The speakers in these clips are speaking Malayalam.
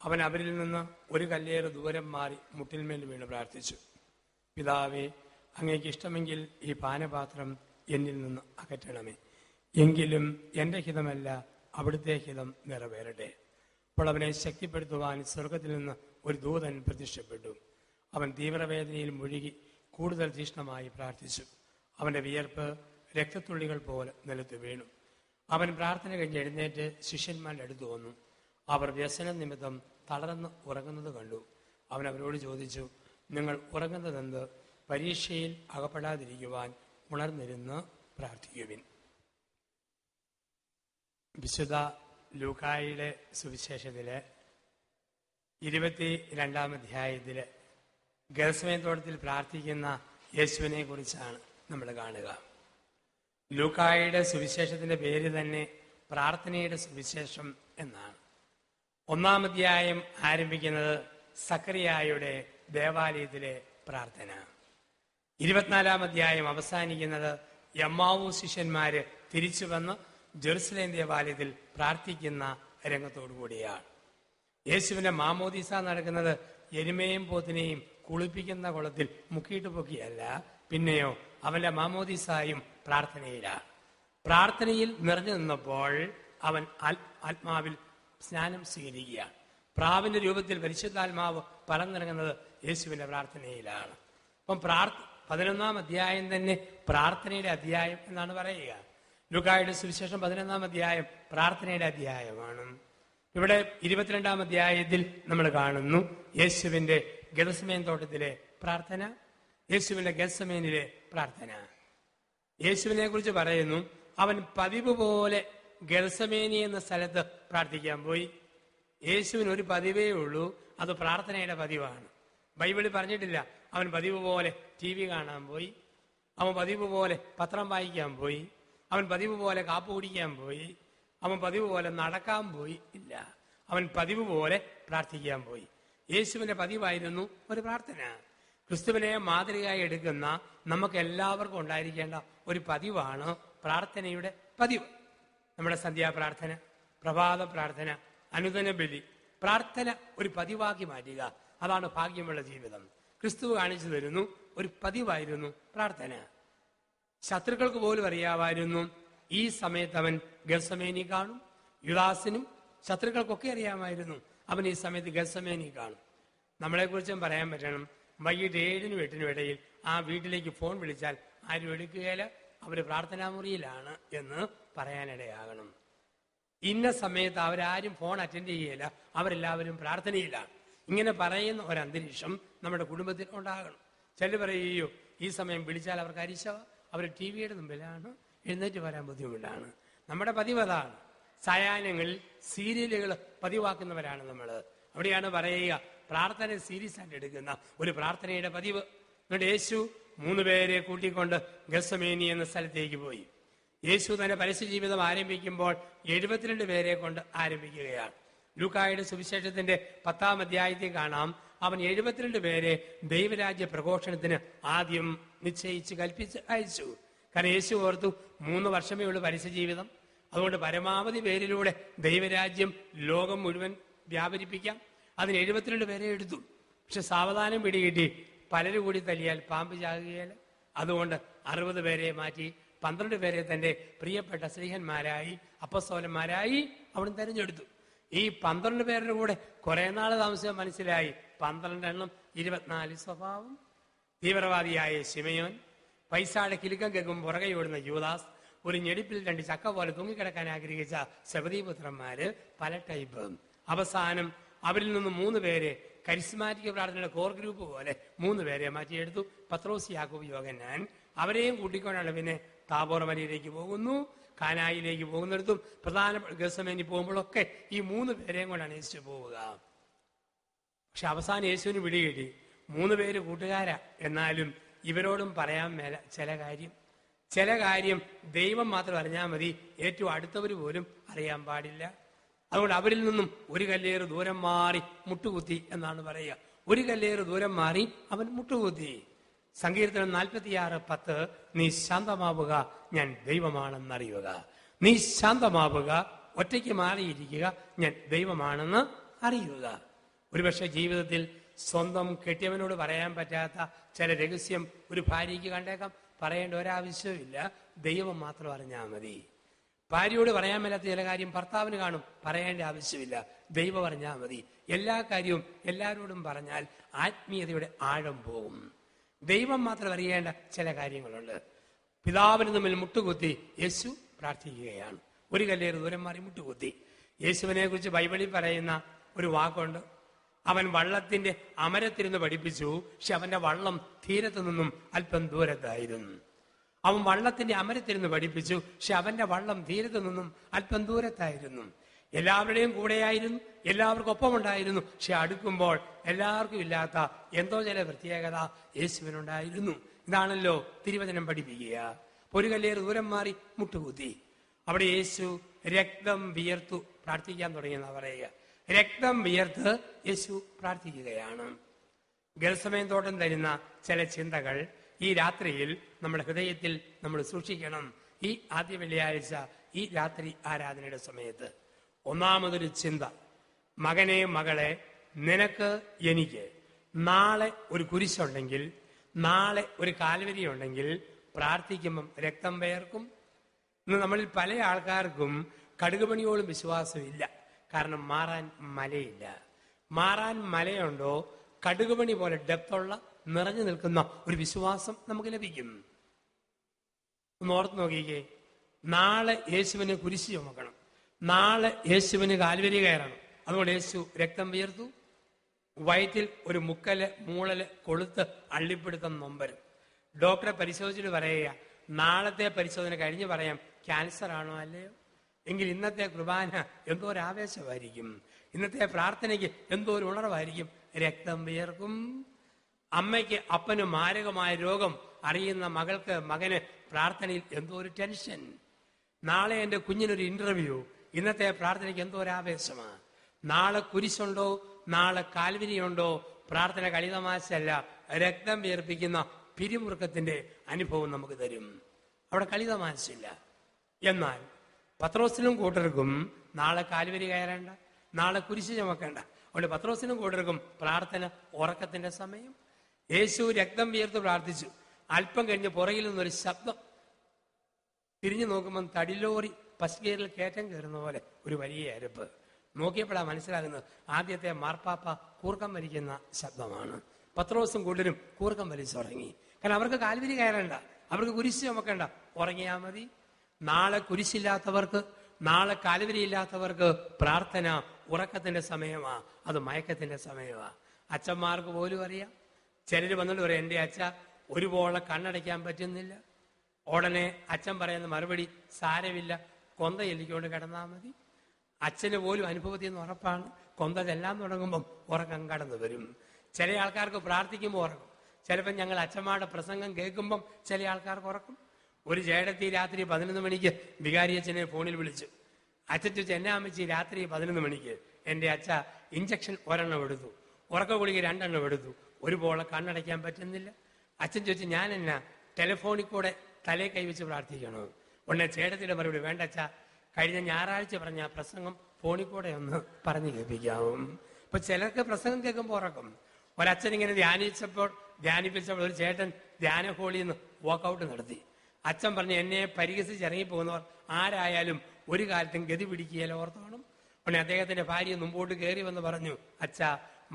അവൻ അവരിൽ നിന്ന് ഒരു കല്ലേറ് ദൂരം മാറി മുട്ടിന്മേൽ വീണ് പ്രാർത്ഥിച്ചു. പിതാവേ, അങ്ങേക്ക് ഇഷ്ടമെങ്കിൽ ഈ പാനപാത്രം എന്നിൽ നിന്ന് അകറ്റണമേ. എങ്കിലും എൻ്റെ ഹിതമല്ല, അവിടുത്തെ ഹിതം നിറവേറട്ടെ. അപ്പോൾ അവനെ ശക്തിപ്പെടുത്തുവാൻ സ്വർഗത്തിൽ നിന്ന് ഒരു ദൂതൻ പ്രത്യക്ഷപ്പെട്ടു. അവൻ തീവ്രവേദനയിൽ മുഴുകി കൂടുതൽ തീക്ഷ്ണമായി പ്രാർത്ഥിച്ചു. അവന്റെ വിയർപ്പ് രക്തത്തുള്ളികൾ പോലെ നിലത്ത് വീണു. അവൻ പ്രാർത്ഥന കഴിഞ്ഞ് എഴുന്നേറ്റ് ശിഷ്യന്മാരുടെ അടുത്ത് വന്നു. അവർ വ്യസന നിമിത്തം തളർന്ന് ഉറങ്ങുന്നത് കണ്ടു. അവൻ അവരോട് ചോദിച്ചു, നിങ്ങൾ ഉറങ്ങുന്നതെന്ത്? പരീക്ഷയിൽ അകപ്പെടാതിരിക്കുവാൻ ഉണർന്നിരുന്ന് പ്രാർത്ഥിക്കുവിൻ. വിശുദ്ധ ലൂക്കായുടെ സുവിശേഷത്തിലെ 22-ാം അധ്യായത്തില് ഗെത്സമേൻ തോട്ടത്തിൽ പ്രാർത്ഥിക്കുന്ന യേശുവിനെ കുറിച്ചാണ് നമ്മൾ കാണുക. ലൂക്കായുടെ സുവിശേഷത്തിന്റെ പേര് തന്നെ പ്രാർത്ഥനയുടെ സുവിശേഷം എന്നാണ്. 1-ാം അധ്യായം ആരംഭിക്കുന്നത് സക്കറിയായുടെ ദേവാലയത്തിലെ പ്രാർത്ഥന. 24-ാം അധ്യായം അവസാനിക്കുന്നത് എമ്മാവൂസ് ശിഷ്യന്മാര് തിരിച്ചു വന്ന് ജെറുസലേം ദേവാലയത്തിൽ പ്രാർത്ഥിക്കുന്ന രംഗത്തോടു കൂടിയാണ്. യേശുവിന്റെ മാമോദീസ നടക്കുന്നത് എരുമയും പോത്തിനെയും കുളിപ്പിക്കുന്ന കുളത്തിൽ മുക്കിയിട്ട് പൊക്കിയല്ല, പിന്നെയോ അവന്റെ മാമോദീസായും പ്രാർത്ഥനയിലാണ്. പ്രാർത്ഥനയിൽ നിറഞ്ഞു നിന്നപ്പോൾ അവൻ ആത്മാവിൽ സ്നാനം സ്വീകരിക്കുകയാണ്. പ്രാവിന്റെ രൂപത്തിൽ പരിശുദ്ധാത്മാവ് പറന്നിറങ്ങുന്നത് യേശുവിന്റെ പ്രാർത്ഥനയിലാണ്. അപ്പം 11-ാം അധ്യായം തന്നെ പ്രാർത്ഥനയുടെ അധ്യായം എന്നാണ് പറയുക. ലൂക്കായുടെ സുവിശേഷം 11-ാം അധ്യായം പ്രാർത്ഥനയുടെ അധ്യായമാണ്. ഇവിടെ 22-ാം അധ്യായത്തിൽ നമ്മൾ കാണുന്നു യേശുവിന്റെ ഗെത്സമേൻ തോട്ടത്തിലെ പ്രാർത്ഥന, യേശുവിന്റെ ഗെത്സമേനിലെ പ്രാർത്ഥന. യേശുവിനെ കുറിച്ച് പറയുന്നു, അവൻ പതിവ് പോലെ ഗെത്സമേനി എന്ന സ്ഥലത്ത് പ്രാർത്ഥിക്കാൻ പോയി. യേശുവിന് ഒരു പതിവേ ഉള്ളൂ, അത് പ്രാർത്ഥനയുടെ പതിവാണ്. ബൈബിളിൽ പറഞ്ഞിട്ടില്ല അവൻ പതിവ് പോലെ TV കാണാൻ പോയി, അവൻ പതിവ് പോലെ പത്രം വായിക്കാൻ പോയി, അവൻ പതിവ് പോലെ കാപ്പ് കുടിക്കാൻ പോയി, അവൻ പതിവ് പോലെ നടക്കാൻ പോയി. ഇല്ല, അവൻ പതിവ് പോലെ പ്രാർത്ഥിക്കാൻ പോയി. യേശുവിന്റെ പതിവായിരുന്നു ഒരു പ്രാർത്ഥന. ക്രിസ്തുവിനെ മാതൃകയായി എടുക്കുന്ന നമുക്ക് എല്ലാവർക്കും ഉണ്ടായിരിക്കേണ്ട ഒരു പതിവാണ് പ്രാർത്ഥനയുടെ പതിവ്. നമ്മുടെ സന്ധ്യാപ്രാർത്ഥന, പ്രഭാത പ്രാർത്ഥന, അനുദിന ബലി, പ്രാർത്ഥന ഒരു പതിവാക്കി മാറ്റുക. അതാണ് ഭാഗ്യമുള്ള ജീവിതം. ക്രിസ്തു കാണിച്ചു തരുന്നു ഒരു പതിവായിരുന്നു പ്രാർത്ഥന. ശത്രുക്കൾക്ക് പോലും അറിയാമായിരുന്നു ഈ സമയത്ത് അവൻ ഗെത്സമേനി കാണും. യുദാസിനും ശത്രുക്കൾക്കൊക്കെ അറിയാമായിരുന്നു അവൻ ഈ സമയത്ത് ഗെത്സമേനി കാണും. നമ്മളെക്കുറിച്ചും പറയാൻ പറ്റണം, വൈകിട്ട് 7-നും 8-നും ഇടയിൽ ആ വീട്ടിലേക്ക് ഫോൺ വിളിച്ചാൽ ആരും എടുക്കുകയില്ല, അവര് പ്രാർത്ഥനാ മുറിയിലാണ് എന്ന് പറയാനിടയാകണം. ഇന്ന സമയത്ത് അവരാരും ഫോൺ അറ്റൻഡ് ചെയ്യുകയില്ല, അവരെല്ലാവരും പ്രാർത്ഥനയിലാണ്. ഇങ്ങനെ പറയുന്ന ഒരു അന്തരീക്ഷം നമ്മുടെ കുടുംബത്തിൽ ഉണ്ടാകണം. ചില പറയുകയോ ഈ സമയം വിളിച്ചാൽ അവർക്ക് അരിശവ, അവർ TV-യുടെ മുമ്പിലാണ്, എഴുന്നേറ്റ് വരാൻ ബുദ്ധിമുട്ടാണ്. നമ്മുടെ പതിവ് അതാണ്. സായാഹ്നങ്ങളിൽ സീരിയലുകൾ പതിവാക്കുന്നവരാണ് നമ്മൾ. അവിടെയാണ് പറയുക പ്രാർത്ഥന സീരിയസ് ആയിട്ട് എടുക്കുന്ന ഒരു പ്രാർത്ഥനയുടെ പതിവ്. എന്നിട്ട് യേശു 3 പേരെ കൂട്ടിക്കൊണ്ട് ഗെത്സമേനി എന്ന സ്ഥലത്തേക്ക് പോയി. യേശു തന്റെ പരസ്യ ജീവിതം ആരംഭിക്കുമ്പോൾ 72 പേരെ കൊണ്ട് ആരംഭിക്കുകയാണ്. ലൂക്കായുടെ സുവിശേഷത്തിന്റെ 10-ാം അധ്യായത്തിൽ കാണാം, അവൻ 72 പേരെ ദൈവരാജ്യ പ്രഘോഷണത്തിന് ആദ്യം നിശ്ചയിച്ച് കൽപ്പിച്ച് അയച്ചു. കാരണം യേശു ഓർത്തു 3 വർഷമേ ഉള്ളൂ പരസ്യ ജീവിതം, അതുകൊണ്ട് പരമാവധി പേരിലൂടെ ദൈവരാജ്യം ലോകം മുഴുവൻ വ്യാപരിപ്പിക്കാം. അതിന് 72 പേരെ എടുത്തു. പക്ഷെ സാവധാനം പിടികിട്ടി പലരും കൂടി തല്ലിയാൽ പാമ്പ് ചാകുകയില്ല. അതുകൊണ്ട് 60 പേരെ മാറ്റി 12 പേരെ തന്റെ പ്രിയപ്പെട്ട സ്ലീഹന്മാരായി അപ്പസ്തോലന്മാരായി അവിടുന്ന് തെരഞ്ഞെടുത്തു. ഈ 12 പേരുടെ കൂടെ കുറെ നാൾ താമസിക്കാൻ മനസ്സിലായി 12 എണ്ണം 24 സ്വഭാവം. തീവ്രവാദിയായ ശിമയോൻ, പൈസയുടെ കിലുക്കം കേൾക്കും പുറകെ ഓടുന്ന യൂദാസ്, ഒരു ഞെടിപ്പിൽ 2 ചക്ക പോലെ തൂങ്ങിക്കിടക്കാൻ ആഗ്രഹിച്ച സെബദീപുത്രന്മാര്, പല ടൈപ്പ്. അവസാനം അവരിൽ നിന്ന് 3 പേരെ കരിസ്മാറ്റിക് പ്രാർത്ഥനയുടെ കോർ ഗ്രൂപ്പ് പോലെ 3 പേരെ മാറ്റിയെടുത്തു. പത്രോസ്, യാക്കോബ്, യോഹന്നാൻ. അവരെയും കൂട്ടിക്കൊണ്ടാണ് പിന്നെ താബോർ മലയിലേക്ക് പോകുന്നു. കാനായിലേക്ക് പോകുന്നിടത്തും പ്രധാന ഗെത്സമേനി പോകുമ്പോഴൊക്കെ ഈ 3 പേരെയും കൊണ്ടാണ് യേശു പോവുക. പക്ഷെ അവസാനം യേശുവിന് പിടികിട്ടി 3 പേര് കൂട്ടുകാരാ, എന്നാലും ഇവരോടും പറയാൻ മേല ചില കാര്യം ദൈവം മാത്രം അറിഞ്ഞാൽ മതി, ഏറ്റവും അടുത്തവർ പോലും അറിയാൻ പാടില്ല. അതുകൊണ്ട് അവരിൽ നിന്നും ഒരു കല്ലേറ് ദൂരം മാറി മുട്ടുകുത്തി എന്നാണ് പറയുക. ഒരു കല്ലേറ് ദൂരം മാറി അവൻ മുട്ടുകുത്തി. സങ്കീർത്തനം 46:10, നീ ശാന്തമാവുക, ഞാൻ ദൈവമാണെന്നറിയുക. നീ ശാന്തമാവുക, ഒറ്റയ്ക്ക് മാറിയിരിക്കുക, ഞാൻ ദൈവമാണെന്ന് അറിയുക. ഒരുപക്ഷെ ജീവിതത്തിൽ സ്വന്തം കെട്ടിയവനോട് പറയാൻ പറ്റാത്ത ചില രഹസ്യം ഒരു ഭാര്യയ്ക്ക് കണ്ടേക്കാം. പറയേണ്ട ഒരാവശ്യവുമില്ല, ദൈവം മാത്രം അറിഞ്ഞാൽ മതി. ഭാര്യയോട് പറയാൻ മേലാത്ത ചില കാര്യം ഭർത്താവിന് കാണും, പറയേണ്ട ആവശ്യമില്ല, ദൈവം അറിഞ്ഞാൽ മതി. എല്ലാ കാര്യവും എല്ലാവരോടും പറഞ്ഞാൽ ആത്മീയതയുടെ ആഴം പോകും. ദൈവം മാത്രം അറിയേണ്ട ചില കാര്യങ്ങളുണ്ട്. പിതാവിന് തമ്മിൽ മുട്ടുകുത്തി യേശു പ്രാർത്ഥിക്കുകയാണ്. ഒരു കല്ലേറ് ദൂരം മാറി മുട്ടുകുത്തി. യേശുവിനെ കുറിച്ച് ബൈബിളിൽ പറയുന്ന ഒരു വാക്കുണ്ട്, അവൻ വള്ളത്തിന്റെ അമരത്തിരുന്ന് പഠിപ്പിച്ചു, പക്ഷെ അവന്റെ വള്ളം തീരത്തു നിന്നും അല്പം ദൂരത്തായിരുന്നു. അവൻ വള്ളത്തിന്റെ അമരത്തിരുന്ന് പഠിപ്പിച്ചു, പക്ഷെ അവന്റെ വള്ളം തീരത്തു നിന്നും അല്പം ദൂരത്തായിരുന്നു. എല്ലാവരുടെയും കൂടെയായിരുന്നു, എല്ലാവർക്കും ഒപ്പമുണ്ടായിരുന്നു. പക്ഷെ അടുക്കുമ്പോൾ എല്ലാവർക്കും ഇല്ലാത്ത എന്തോ ചില പ്രത്യേകത യേശുവിനുണ്ടായിരുന്നു. ഇതാണല്ലോ തിരുവചനം പഠിപ്പിക്കുക. ഒരു കല്ലേറ് ദൂരം മാറി മുട്ടുകുത്തി. അവിടെ യേശു രക്തം വിയർത്തു പ്രാർത്ഥിക്കാൻ തുടങ്ങിയെന്നാ പറയുക. രക്തം വിയർത്ത് യേശു പ്രാർത്ഥിക്കുകയാണ്. ഗത്സമേൻ തോട്ടം തരുന്ന ചില ചിന്തകൾ ഈ രാത്രിയിൽ നമ്മുടെ ഹൃദയത്തിൽ നമ്മൾ സൂക്ഷിക്കണം. ഈ ആദ്യ വെള്ളിയാഴ്ച ഈ രാത്രി ആരാധനയുടെ സമയത്ത് ഒന്നാമതൊരു ചിന്ത, മകനെ മകളെ, നിനക്ക് എനിക്ക് നാളെ ഒരു കുരിശുണ്ടെങ്കിൽ, നാളെ ഒരു കാൽവരി ഉണ്ടെങ്കിൽ പ്രാർത്ഥിക്കുമ്പം രക്തം വേർക്കും. ഇന്ന് നമ്മളിൽ പല ആൾക്കാർക്കും കടുകുപണിയോളം വിശ്വാസമില്ല. കാരണം മാറാൻ മലയില്ല. മാറാൻ മലയുണ്ടോ കടുകുപണി പോലെ ഡെപ്തുള്ള നിറഞ്ഞു നിൽക്കുന്ന ഒരു വിശ്വാസം നമുക്ക് ലഭിക്കും. ഒന്ന് ഓർത്ത് നോക്കിക്കേ, നാളെ യേശുവിനെ കുരിശ് ചുമക്കണം, നാളെ യേശുവിന് കാൽവരി കയറണം. അതുകൊണ്ട് യേശു രക്തം വിയർത്തു. വയറ്റിൽ ഒരു മുക്കല് മൂളല് കൊളുത്ത് അള്ളിപ്പിടുത്തം നൊമ്പരും. ഡോക്ടറെ പരിശോധിച്ചിട്ട് പറയുക, നാളത്തെ പരിശോധന കഴിഞ്ഞ് പറയാം ക്യാൻസർ ആണോ അല്ലയോ. എങ്കിൽ ഇന്നത്തെ കുർബാന എന്തോ ഒരു ആവേശമായിരിക്കും, ഇന്നത്തെ പ്രാർത്ഥനയ്ക്ക് എന്തോ ഒരു ഉണർവായിരിക്കും. രക്തം വിയർക്കും. അമ്മയ്ക്ക് അപ്പന് മാരകമായ രോഗം അറിയുന്ന മകൾക്ക് മകന് പ്രാർത്ഥനയിൽ എന്തോ ഒരു ടെൻഷൻ. നാളെ എൻ്റെ കുഞ്ഞിനൊരു ഇന്റർവ്യൂ, ഇന്നത്തെ പ്രാർത്ഥനയ്ക്ക് എന്തോ ഒരു ആവേശമാണ്. നാളെ കുരിശുണ്ടോ, നാളെ കാൽവരിയുണ്ടോ, പ്രാർത്ഥന കളിതമാശല്ല, രക്തം വിയർപ്പിക്കുന്ന പിരിമുറുക്കത്തിന്റെ അനുഭവം നമുക്ക് തരും. അവിടെ കളിതമാശയില്ല. എന്നാൽ പത്രോസിനും കൂട്ടർക്കും നാളെ കാൽവരി കയറേണ്ട, നാളെ കുരിശ് ചുമക്കേണ്ട. അതുകൊണ്ട് പത്രോസിനും കൂട്ടർക്കും പ്രാർത്ഥന ഉറക്കത്തിന്റെ സമയം. യേശു രക്തം വിയർത്ത് പ്രാർത്ഥിച്ചു. അല്പം കഴിഞ്ഞ് പുറകിൽ നിന്നൊരു ശബ്ദം. തിരിഞ്ഞു നോക്കുമ്പം തടിലോറി പസ്കേരിൽ കയറ്റം കയറുന്ന പോലെ ഒരു വലിയ അരപ്പ്. നോക്കിയപ്പോഴാണ് മനസ്സിലാകുന്നത് ആദ്യത്തെ മാർപ്പാപ്പ കൂർക്കം വലിക്കുന്ന ശബ്ദമാണ്. പത്രോസും കൂട്ടരും കൂർക്കം വലിച്ചുറങ്ങി. കാരണം അവർക്ക് കാൽവരി കയറേണ്ട, അവർക്ക് കുരിശ് ചുമക്കേണ്ട, ഉറങ്ങിയാൽ മതി. നാളെ കുരിശില്ലാത്തവർക്ക്, നാളെ കാൽവരി ഇല്ലാത്തവർക്ക് പ്രാർത്ഥന ഉറക്കത്തിന്റെ സമയമാ, അത് മയക്കത്തിന്റെ സമയമാ. അച്ഛന്മാർക്ക് പോലും അറിയാം. ചിലര് വന്നിട്ട് പറയാം, എൻ്റെ അച്ഛ ഒരുപോലെ കണ്ണടയ്ക്കാൻ പറ്റുന്നില്ല. ഉടനെ അച്ഛൻ പറയുന്ന മറുപടി, സാരമില്ല, കൊന്ത ചെല്ലിക്കൊണ്ട് കിടന്നാൽ മതി. അച്ഛന് പോലും അനുഭവത്തിൽ നിന്ന് ഉറപ്പാണ്, കൊന്ത ചെല്ലാൻ തുടങ്ങുമ്പം ഉറക്കം കടന്നു വരും. ചില ആൾക്കാർക്ക് പ്രാർത്ഥിക്കുമ്പോൾ ഉറക്കും. ചിലപ്പോൾ ഞങ്ങൾ അച്ഛന്മാരുടെ പ്രസംഗം കേൾക്കുമ്പം ചില ആൾക്കാർക്ക് ഉറക്കും. ഒരു ചേട്ടത്തി രാത്രി 11 മണിക്ക് വികാരി അച്ഛനെ ഫോണിൽ വിളിച്ചു. അച്ഛൻ ചോദിച്ചു, എന്നാ അമ്മച്ചി രാത്രി 11 മണിക്ക്? എൻ്റെ അച്ഛ ഇഞ്ചക്ഷൻ 1 എണ്ണം എടുത്തു, ഉറക്ക ഗുളിക 2 എണ്ണം എടുത്തു, ഒരുപോലെ കണ്ണടയ്ക്കാൻ പറ്റുന്നില്ല. അച്ഛൻ ചോദിച്ചു, ഞാൻ എന്നാ ടെലിഫോണിൽ കൂടെ തലേ കൈവച്ച് പ്രാർത്ഥിക്കണോ? ഉടനെ ചേട്ടത്തിയുടെ മറുപടി, വേണ്ട അച്ഛ, കഴിഞ്ഞ ഞായറാഴ്ച പറഞ്ഞ ആ പ്രസംഗം ഫോണിൽ കൂടെ ഒന്ന് പറഞ്ഞു കേൾപ്പിക്കാവും. ഇപ്പൊ ചിലർക്ക് പ്രസംഗം കേൾക്കുമ്പോൾ ഉറക്കും. ഒരച്ഛൻ ഇങ്ങനെ ധ്യാനിപ്പിച്ചപ്പോൾ ഒരു ചേട്ടൻ ധ്യാന ഹോളിൽ നിന്ന് വാക്കൗട്ട് നടത്തി. അച്ഛൻ പറഞ്ഞു, എന്നെ പരിഹസിച്ച് ഇറങ്ങിപ്പോകുന്നവർ ആരായാലും ഒരു കാലത്തും ഗതി പിടിക്കുകയല്ല, ഓർത്തോണം. ഉടനെ അദ്ദേഹത്തിന്റെ ഭാര്യ മുമ്പോട്ട് കയറി വന്ന് പറഞ്ഞു, അച്ഛ,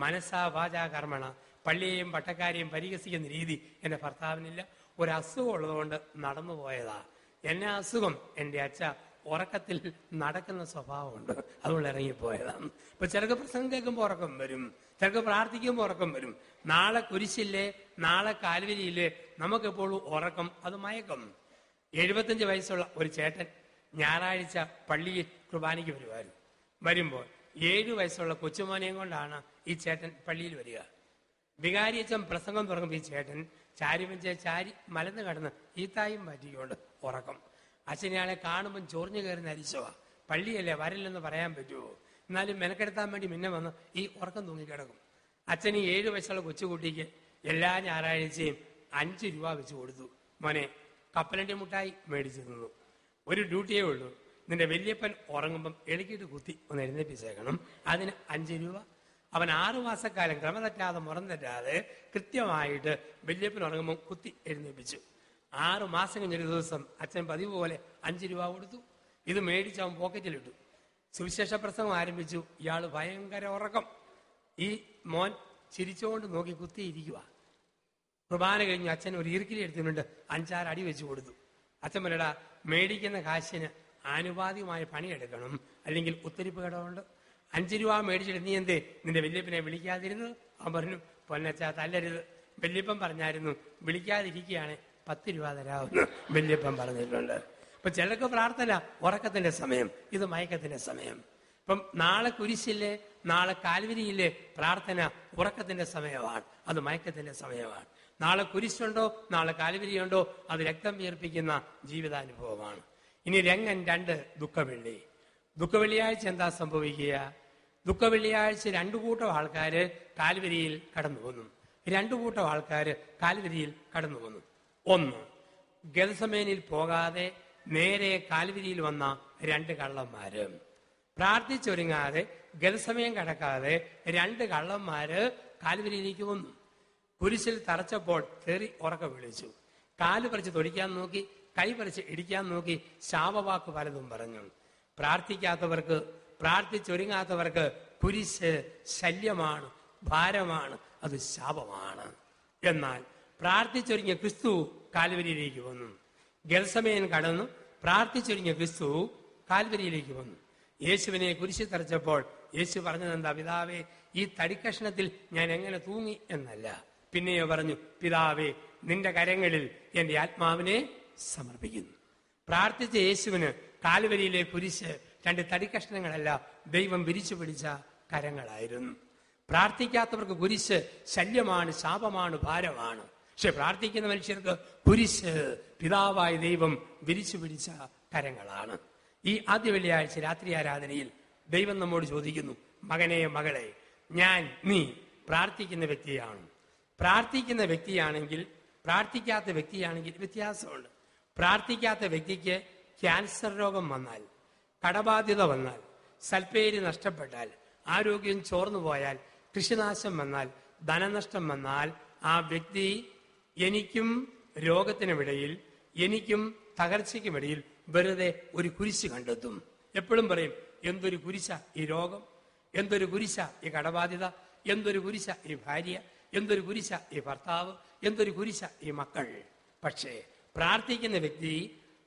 മനസ്സാ വാചാ കർമ്മണ, പള്ളിയെയും പട്ടക്കാരെയും പരിഹസിക്കുന്ന രീതി എന്റെ ഭർത്താവിനില്ല. ഒരു അസുഖം ഉള്ളതുകൊണ്ട് നടന്നു പോയതാ. എന്നെ അസുഖം, എൻ്റെ അച്ഛ ഉറക്കത്തിൽ നടക്കുന്ന സ്വഭാവമുണ്ട്, അതുകൊണ്ട് ഇറങ്ങിപ്പോയതാണ്. ഇപ്പൊ ചിലർക്ക് പ്രസംഗം കേൾക്കുമ്പോൾ ഉറക്കം വരും, ചിലർക്ക് പ്രാർത്ഥിക്കുമ്പോൾ ഉറക്കം വരും. നാളെ കുരിശില്ലേ, നാളെ കാൽവരിയില്ലേ, നമുക്കെപ്പോഴും ഉറക്കം, അത് മയക്കം. 75 വയസ്സുള്ള ഒരു ചേട്ടൻ ഞായറാഴ്ച പള്ളിയിൽ കുർബാനയ്ക്ക് വരുമായിരുന്നു. വരുമ്പോൾ 7 വയസ്സുള്ള കൊച്ചുമോനെയും കൊണ്ടാണ് ഈ ചേട്ടൻ പള്ളിയിൽ വരിക. വികാരിയച്ഛൻ പ്രസംഗം തുടങ്ങുമ്പോൾ ഈ ചേട്ടൻ ചാരി മലന്ന് കടന്ന് ഈത്തായും മാറ്റിക്കൊണ്ട് ഉറക്കം. അച്ഛനെയാളെ കാണുമ്പം ചൊറിഞ്ഞു കയറുന്ന അരിശവാ. പള്ളിയല്ലേ, വരില്ലെന്ന് പറയാൻ പറ്റുമോ? എന്നാലും മെനക്കെടുത്താൻ വേണ്ടി മുന്നേ വന്ന് ഈ ഉറക്കം തൂങ്ങിക്കിടക്കും. അച്ഛൻ ഈ 7 വയസ്സുള്ള കൊച്ചുകുട്ടിക്ക് എല്ലാ ഞായറാഴ്ചയും 5 രൂപ വെച്ച് കൊടുത്തു. മോനെ, കപ്പലണ്ടി മുട്ടായി മേടിച്ചു തന്നു. ഒരു ഡ്യൂട്ടിയേ ഉള്ളൂ, നിന്റെ വല്യപ്പൻ ഉറങ്ങുമ്പം എളിക്കിട്ട് കുത്തി ഒന്ന് എഴുന്നേപ്പിച്ചേക്കണം, അതിന് 5 രൂപ. അവൻ 6 മാസക്കാലം ക്രമതെറ്റാതെ മുറം തെറ്റാതെ കൃത്യമായിട്ട് വല്യപ്പൻ ഉറങ്ങുമ്പോൾ കുത്തി എഴുന്നേൽപ്പിച്ചു. 6 മാസം കഴിഞ്ഞൊരു ദിവസം അച്ഛൻ പതിവ് പോലെ 5 രൂപ കൊടുത്തു. ഇത് മേടിച്ച് അവൻ പോക്കറ്റിലിട്ടു. സുവിശേഷ പ്രസംഗം ആരംഭിച്ചു. ഇയാൾ ഭയങ്കര ഉറക്കം. ഈ മോൻ ചിരിച്ചുകൊണ്ട് നോക്കി കുത്തിയിരിക്കുക. കുർബാന കഴിഞ്ഞു അച്ഛൻ ഒരു ഇറുക്കിലി എടുത്തിട്ടുണ്ട്, 5-6 അടി വെച്ച് കൊടുത്തു. അച്ഛൻ പറയടാ, മേടിക്കുന്ന കാശിന് ആനുപാതികമായ പണിയെടുക്കണം, അല്ലെങ്കിൽ ഉത്തരിപ്പ് കടമുണ്ട്. 5 രൂപ മേടിച്ചിട്ട് നീ എന്തേ നിന്റെ വല്യപ്പനെ വിളിക്കാതിരുന്നത്? അവൻ പറഞ്ഞു, പൊന്നച്ച തല്ലരുത്, വല്യപ്പൻ പറഞ്ഞായിരുന്നു വിളിക്കാതിരിക്കുകയാണ് 10 രൂപ തരാമെന്ന് വല്യപ്പൻ പറഞ്ഞിട്ടുണ്ട്. ഇപ്പൊ ചിലർക്ക് പ്രാർത്ഥന ഉറക്കത്തിന്റെ സമയം, ഇത് മയക്കത്തിന്റെ സമയം. ഇപ്പം നാളെ കുരിശില്ലേ, നാളെ കാൽവരിയില്ലേ, പ്രാർത്ഥന ഉറക്കത്തിന്റെ സമയമാണ്, അത് മയക്കത്തിന്റെ സമയമാണ്. നാളെ കുരിശുണ്ടോ, നാളെ കാൽവരിയുണ്ടോ, അത് രക്തം വീർപ്പിക്കുന്ന ജീവിതാനുഭവമാണ്. ഇനി രംഗൻ 2, ദുഃഖവെള്ളി. ദുഃഖവെള്ളിയാഴ്ച എന്താ സംഭവിക്കുക? ദുഃഖവെള്ളിയാഴ്ച 2 കൂട്ടം ആൾക്കാര് കാൽവരിയിൽ കടന്നു വന്നു. 2 കൂട്ടം ആൾക്കാര് കാൽവരിയിൽ കടന്നു വന്നു. 1, ഗെത്സമേനിൽ പോകാതെ നേരെ കാൽവരിയിൽ വന്ന 2 കള്ളന്മാര്. പ്രാർത്ഥിച്ചൊരുങ്ങാതെ ഗെത്സമയം കടക്കാതെ 2 കള്ളന്മാര് കാൽവരിയിലേക്ക് വന്നു. കുരിശിൽ തറച്ചപ്പോൾ തെറി ഉറക്കെ വിളിച്ചു. കാല് പറിച്ച് തൊടിക്കാൻ നോക്കി, കൈ പറിച്ച് ഇടിക്കാൻ നോക്കി, ശാപവാക്ക് പലതും പറഞ്ഞു. പ്രാർത്ഥിക്കാത്തവർക്ക്, പ്രാർത്ഥിച്ചൊരുങ്ങാത്തവർക്ക് കുരിശ് ശല്യമാണ്, ഭാരമാണ്, അത് ശാപമാണ്. എന്നാൽ പ്രാർത്ഥിച്ചൊരുങ്ങിയ ക്രിസ്തു കാൽവരിയിലേക്ക് വന്നു. ഗെത്സമേൻ കടന്നു. പ്രാർത്ഥിച്ചൊരുങ്ങിയ ക്രിസ്തു കാൽവരിയിലേക്ക് വന്നു. യേശുവിനെ കുരിശിൽ തറച്ചപ്പോൾ യേശു പറഞ്ഞത് എന്താ? പിതാവേ, ഈ തടിക്കഷ്ണത്തിൽ ഞാൻ എങ്ങനെ തൂങ്ങി എന്നല്ല. പിന്നെയോ പറഞ്ഞു, പിതാവേ, നിന്റെ കരങ്ങളിൽ എന്റെ ആത്മാവിനെ സമർപ്പിക്കുന്നു. പ്രാർത്ഥിച്ച യേശുവിന് കാൽവരിയിലെ കുരിശ് 2 തടിക്കഷ്ണങ്ങളല്ല, ദൈവം വിരിച്ചു പിടിച്ച കരങ്ങളായിരുന്നു. പ്രാർത്ഥിക്കാത്തവർക്ക് കുരിശ് ശല്യമാണ്, ശാപമാണ്, ഭാരമാണ്. പക്ഷെ പ്രാർത്ഥിക്കുന്ന മനുഷ്യർക്ക് കുരിശ് പിതാവായ ദൈവം വിരിച്ചു പിടിച്ച കരങ്ങളാണ്. ഈ ആദ്യ വെള്ളിയാഴ്ച രാത്രി ആരാധനയിൽ ദൈവം നമ്മോട് ചോദിക്കുന്നു, മകനെ, മകളെ, നീ പ്രാർത്ഥിക്കുന്ന വ്യക്തിയാണ്. പ്രാർത്ഥിക്കുന്ന വ്യക്തിയാണെങ്കിൽ, പ്രാർത്ഥിക്കാത്ത വ്യക്തിയാണെങ്കിൽ വ്യത്യാസമുണ്ട്. പ്രാർത്ഥിക്കാത്ത വ്യക്തിക്ക് ക്യാൻസർ രോഗം വന്നാൽ, കടബാധ്യത വന്നാൽ, സൽപ്പേര് നഷ്ടപ്പെട്ടാൽ, ആരോഗ്യം ചോർന്നു പോയാൽ, കൃഷിനാശം വന്നാൽ, ധനനഷ്ടം വന്നാൽ, ആ വ്യക്തി എനിക്കും രോഗത്തിനുമിടയിൽ, എനിക്കും തകർച്ചയ്ക്കുമിടയിൽ വെറുതെ ഒരു കുരിശ് കണ്ടെത്തും. എപ്പോഴും പറയും, എന്തൊരു കുരിശ ഈ രോഗം, എന്തൊരു കുരിശ ഈ കടബാധ്യത, എന്തൊരു കുരിശ ഈ ഭാര്യ, എന്തൊരു കുരിശ ഈ ഭർത്താവ്, എന്തൊരു കുരിശ ഈ മക്കൾ. പക്ഷേ പ്രാർത്ഥിക്കുന്ന വ്യക്തി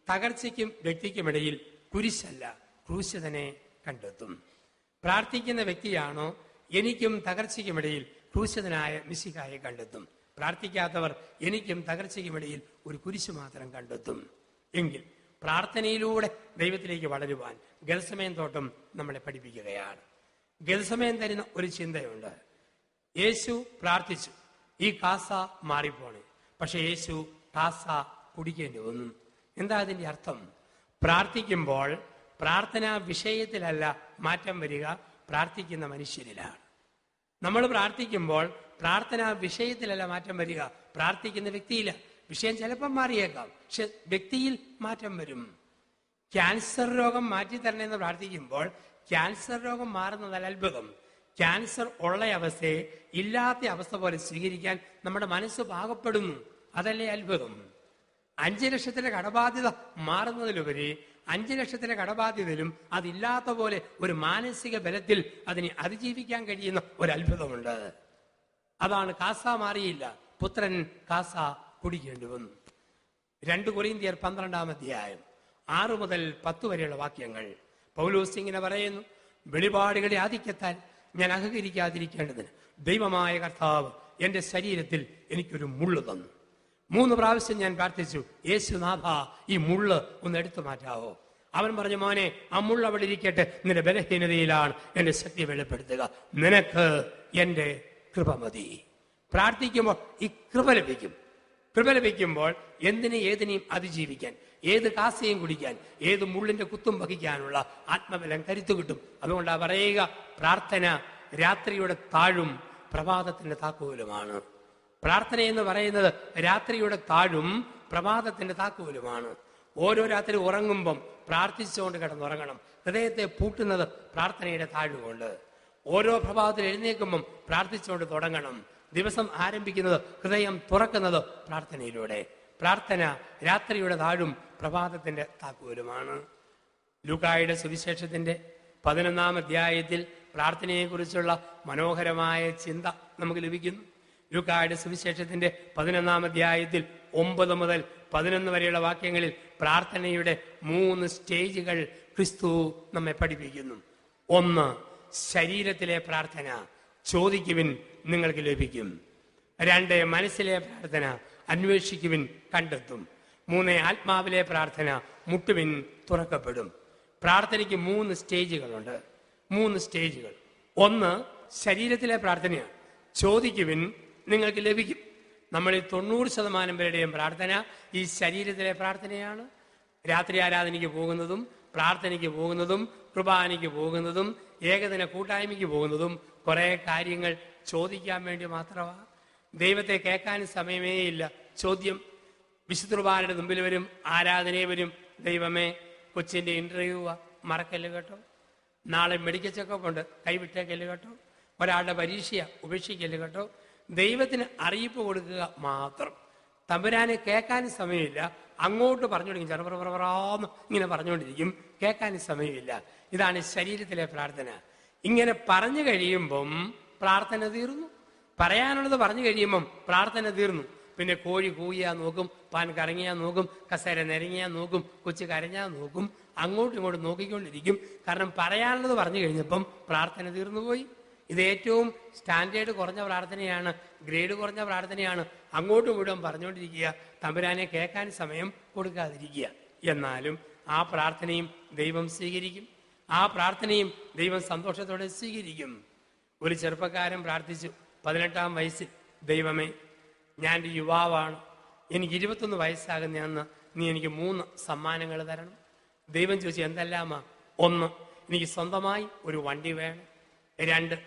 തകർച്ചയ്ക്കും വ്യക്തിക്കുമിടയിൽ കുരിശല്ല, ക്രൂശിതനെ കണ്ടെത്തും. പ്രാർത്ഥിക്കുന്ന വ്യക്തിയാണോ എനിക്കും തകർച്ചയ്ക്കുമിടയിൽ ക്രൂശിതനായ മിശിഹായെ കണ്ടെത്തും. പ്രാർത്ഥിക്കാത്തവർ എനിക്കും തകർച്ചയ്ക്കുമിടയിൽ ഒരു കുരിശ് മാത്രം കണ്ടെത്തും. എങ്കിൽ പ്രാർത്ഥനയിലൂടെ ദൈവത്തിലേക്ക് വളരുവാൻ ഗെത്സമേൻ തോട്ടം നമ്മളെ പഠിപ്പിക്കുകയാണ്. ഗെത്സമേൻ തരുന്ന ഒരു ചിന്തയുണ്ട്. യേശു പ്രാർത്ഥിച്ചു, ഈ കാസ മാറിപ്പോണേ. പക്ഷെ യേശു കാസ കുടിക്കേണ്ടി വന്നു. എന്താ അതിന്റെ അർത്ഥം? പ്രാർത്ഥിക്കുമ്പോൾ പ്രാർത്ഥനാ വിഷയത്തിലല്ല മാറ്റം വരിക, പ്രാർത്ഥിക്കുന്ന മനുഷ്യരിലാണ്. നമ്മൾ പ്രാർത്ഥിക്കുമ്പോൾ പ്രാർത്ഥനാ വിഷയത്തിലല്ല മാറ്റം വരിക, പ്രാർത്ഥിക്കുന്ന വ്യക്തിയില്ല. വിഷയം ചിലപ്പം മാറിയേക്കാം, പക്ഷെ വ്യക്തിയിൽ മാറ്റം വരും. ക്യാൻസർ രോഗം മാറ്റിത്തരണമെന്ന് പ്രാർത്ഥിക്കുമ്പോൾ ക്യാൻസർ രോഗം മാറുന്നതല്ല അത്ഭുതം. ക്യാൻസർ ഉള്ള അവസ്ഥയെ ഇല്ലാത്ത അവസ്ഥ പോലെ സ്വീകരിക്കാൻ നമ്മുടെ മനസ്സ് പാകപ്പെടുന്നു, അതല്ലേ അത്ഭുതം. 5 ലക്ഷത്തിന്റെ കടബാധ്യത മാറുന്നതിലുപരി 5 ലക്ഷത്തിന്റെ കടബാധ്യതയിലും അതില്ലാത്ത പോലെ ഒരു മാനസിക ബലത്തിൽ അതിനെ അതിജീവിക്കാൻ കഴിയുന്ന ഒരു അത്ഭുതമുണ്ട്. അതാണ് കാസ മാറിയില്ല, പുത്രൻ കാസ കുടിക്കേണ്ടി വന്നു. 2 കൊരിന്ത്യർ 12-ാം അധ്യായം 6 മുതൽ 10 വരെയുള്ള വാക്യങ്ങൾ പൗലോസ് ഇങ്ങനെ പറയുന്നു. വെളിപാടുകളുടെ ആധിക്യത്താൽ ഞാൻ അഹങ്കരിക്കാതിരിക്കേണ്ടതിന് ദൈവമായ കർത്താവ് എന്റെ ശരീരത്തിൽ എനിക്കൊരു മുള്ളു തന്നു. 3 പ്രാവശ്യം ഞാൻ പ്രാർത്ഥിച്ചു, യേശുനാഥ, ഈ മുള്ള് ഒന്ന് എടുത്തു മാറ്റാവോ? അവൻ പറഞ്ഞു, മോനെ, ആ മുള്ള അവിടെ ഇരിക്കട്ടെ, നിന്റെ ബലഹീനതയിലാണ് എന്റെ ശക്തി വെളിപ്പെടുത്തുക, നിനക്ക് എന്റെ കൃപ മതി. പ്രാർത്ഥിക്കുമ്പോൾ ഈ കൃപ ലഭിക്കും. കൃപ ലഭിക്കുമ്പോൾ ഏതിനെയും അതിജീവിക്കാൻ, ഏത് കാസയും കുടിക്കാൻ, ഏത് മുള്ളിന്റെ കുത്തും വഹിക്കാനുള്ള ആത്മബലം, കരുത്തു കിട്ടും. അതുകൊണ്ടാ പറയുക, പ്രാർത്ഥന രാത്രിയുടെ താഴും പ്രഭാതത്തിന്റെ താക്കോലുമാണ്. പ്രാർത്ഥന എന്ന് പറയുന്നത് രാത്രിയുടെ താഴും പ്രഭാതത്തിന്റെ താക്കോലുമാണ്. ഓരോ രാത്രി ഉറങ്ങുമ്പം പ്രാർത്ഥിച്ചുകൊണ്ട് കിടന്നുറങ്ങണം. ഹൃദയത്തെ പൂട്ടുന്നത് പ്രാർത്ഥനയുടെ താഴുകൊണ്ട്. ഓരോ പ്രഭാതത്തിൽ എഴുന്നേൽക്കുമ്പം പ്രാർത്ഥിച്ചുകൊണ്ട് തുടങ്ങണം. ദിവസം ആരംഭിക്കുന്നത്, ഹൃദയം തുറക്കുന്നത് പ്രാർത്ഥനയിലൂടെ. പ്രാർത്ഥന രാത്രിയുടെ താഴും പ്രഭാതത്തിന്റെ താക്കോലുമാണ്. ലൂക്കായുടെ സുവിശേഷത്തിന്റെ 11-ാം അധ്യായത്തിൽ പ്രാർത്ഥനയെക്കുറിച്ചുള്ള മനോഹരമായ ചിന്ത നമുക്ക് ലഭിക്കുന്നു. ലൂക്കായുടെ സുവിശേഷത്തിന്റെ 11-ാം അധ്യായത്തിൽ 9 മുതൽ 11 വരെയുള്ള വാക്യങ്ങളിൽ പ്രാർത്ഥനയുടെ 3 സ്റ്റേജുകൾ ക്രിസ്തു നമ്മെ പഠിപ്പിക്കുന്നു. 1, ശരീരത്തിലെ പ്രാർത്ഥന, ചോദിക്കുവിൻ നിങ്ങൾക്ക് ലഭിക്കും. 2, മനസ്സിലെ പ്രാർത്ഥന, അന്വേഷിക്കുവിൻ കണ്ടെത്തും. 3, ആത്മാവിലെ പ്രാർത്ഥന, മുട്ടുവിൻ തുറക്കപ്പെടും. പ്രാർത്ഥനയ്ക്ക് 3 സ്റ്റേജുകളുണ്ട്. 3 സ്റ്റേജുകൾ. 1, ശരീരത്തിലെ പ്രാർത്ഥനയാണ്. ചോദിക്കുവിൻ നിങ്ങൾക്ക് ലഭിക്കും. നമ്മളിൽ 90% പേരുടെയും പ്രാർത്ഥന ഈ ശരീരത്തിലെ പ്രാർത്ഥനയാണ്. രാത്രി ആരാധനയ്ക്ക് പോകുന്നതും പ്രാർത്ഥനയ്ക്ക് പോകുന്നതും കുർബാനയ്ക്ക് പോകുന്നതും ഏകദിന കൂട്ടായ്മയ്ക്ക് പോകുന്നതും കുറെ കാര്യങ്ങൾ ചോദിക്കാൻ വേണ്ടി മാത്രമാണ്. ദൈവത്തെ കേൾക്കാൻ സമയമേ ഇല്ല. ചോദ്യം. വിശുദ്ധ കുർബാനയുടെ മുമ്പിൽ വരും, ആരാധനയെ വരും. ദൈവമേ, കൊച്ചിന്റെ ഇന്റർവ്യൂ മറക്കല്ല് കേട്ടോ, നാളെ മെഡിക്കൽ ചെക്കപ്പ് ഉണ്ട്, കൈവിട്ടേക്കല്ല് കേട്ടോ, ഒരാളുടെ പരീക്ഷ ഉപേക്ഷിക്കല്ല് കേട്ടോ. ദൈവത്തിന് അറിയിപ്പ് കൊടുക്കുക മാത്രം. തമ്പുരാനെ കേൾക്കാനും സമയമില്ല. അങ്ങോട്ട് പറഞ്ഞുകൊണ്ടിരിക്കും, ചെറുപ്രപ്രാന്ന് ഇങ്ങനെ പറഞ്ഞുകൊണ്ടിരിക്കും, കേൾക്കാനും സമയമില്ല. ഇതാണ് ശരീരത്തിലെ പ്രാർത്ഥന. ഇങ്ങനെ പറഞ്ഞു കഴിയുമ്പം പ്രാർത്ഥന തീർന്നു. പറയാനുള്ളത് പറഞ്ഞു കഴിയുമ്പം പ്രാർത്ഥന തീർന്നു. പിന്നെ കോഴി കൂയാൻ നോക്കും, പാൻ കറങ്ങിയാൻ നോക്കും, കസേര നിരങ്ങിയാൻ നോക്കും, കൊച്ചു കരഞ്ഞാൻ നോക്കും, അങ്ങോട്ടും ഇങ്ങോട്ടും നോക്കിക്കൊണ്ടിരിക്കും. കാരണം പറയാനുള്ളത് പറഞ്ഞു കഴിഞ്ഞപ്പം പ്രാർത്ഥന തീർന്നുപോയി. ഇത് ഏറ്റവും സ്റ്റാൻഡേർഡ് കുറഞ്ഞ പ്രാർത്ഥനയാണ്, ഗ്രേഡ് കുറഞ്ഞ പ്രാർത്ഥനയാണ്. അങ്ങോട്ടും ഇങ്ങോട്ടും പറഞ്ഞുകൊണ്ടിരിക്കുക, തമ്പുരാനെ കേൾക്കാൻ സമയം കൊടുക്കാതിരിക്കുക. എന്നാലും ആ പ്രാർത്ഥനയും ദൈവം സ്വീകരിക്കും. ആ പ്രാർത്ഥനയും ദൈവം സന്തോഷത്തോടെ സ്വീകരിക്കും. ഒരു ചെറുപ്പക്കാരൻ പ്രാർത്ഥിച്ചു 18-ാം വയസ്സിൽ, ദൈവമേ, ഞാൻ ഒരു യുവാവാണ്, എനിക്ക് 21 വയസ്സാകുന്ന നീ എനിക്ക് 3 സമ്മാനങ്ങൾ തരണം. ദൈവം ചോദിച്ചു, എന്തെല്ലാമാ? 1, എനിക്ക് സ്വന്തമായി ഒരു വണ്ടി വേണം. 2,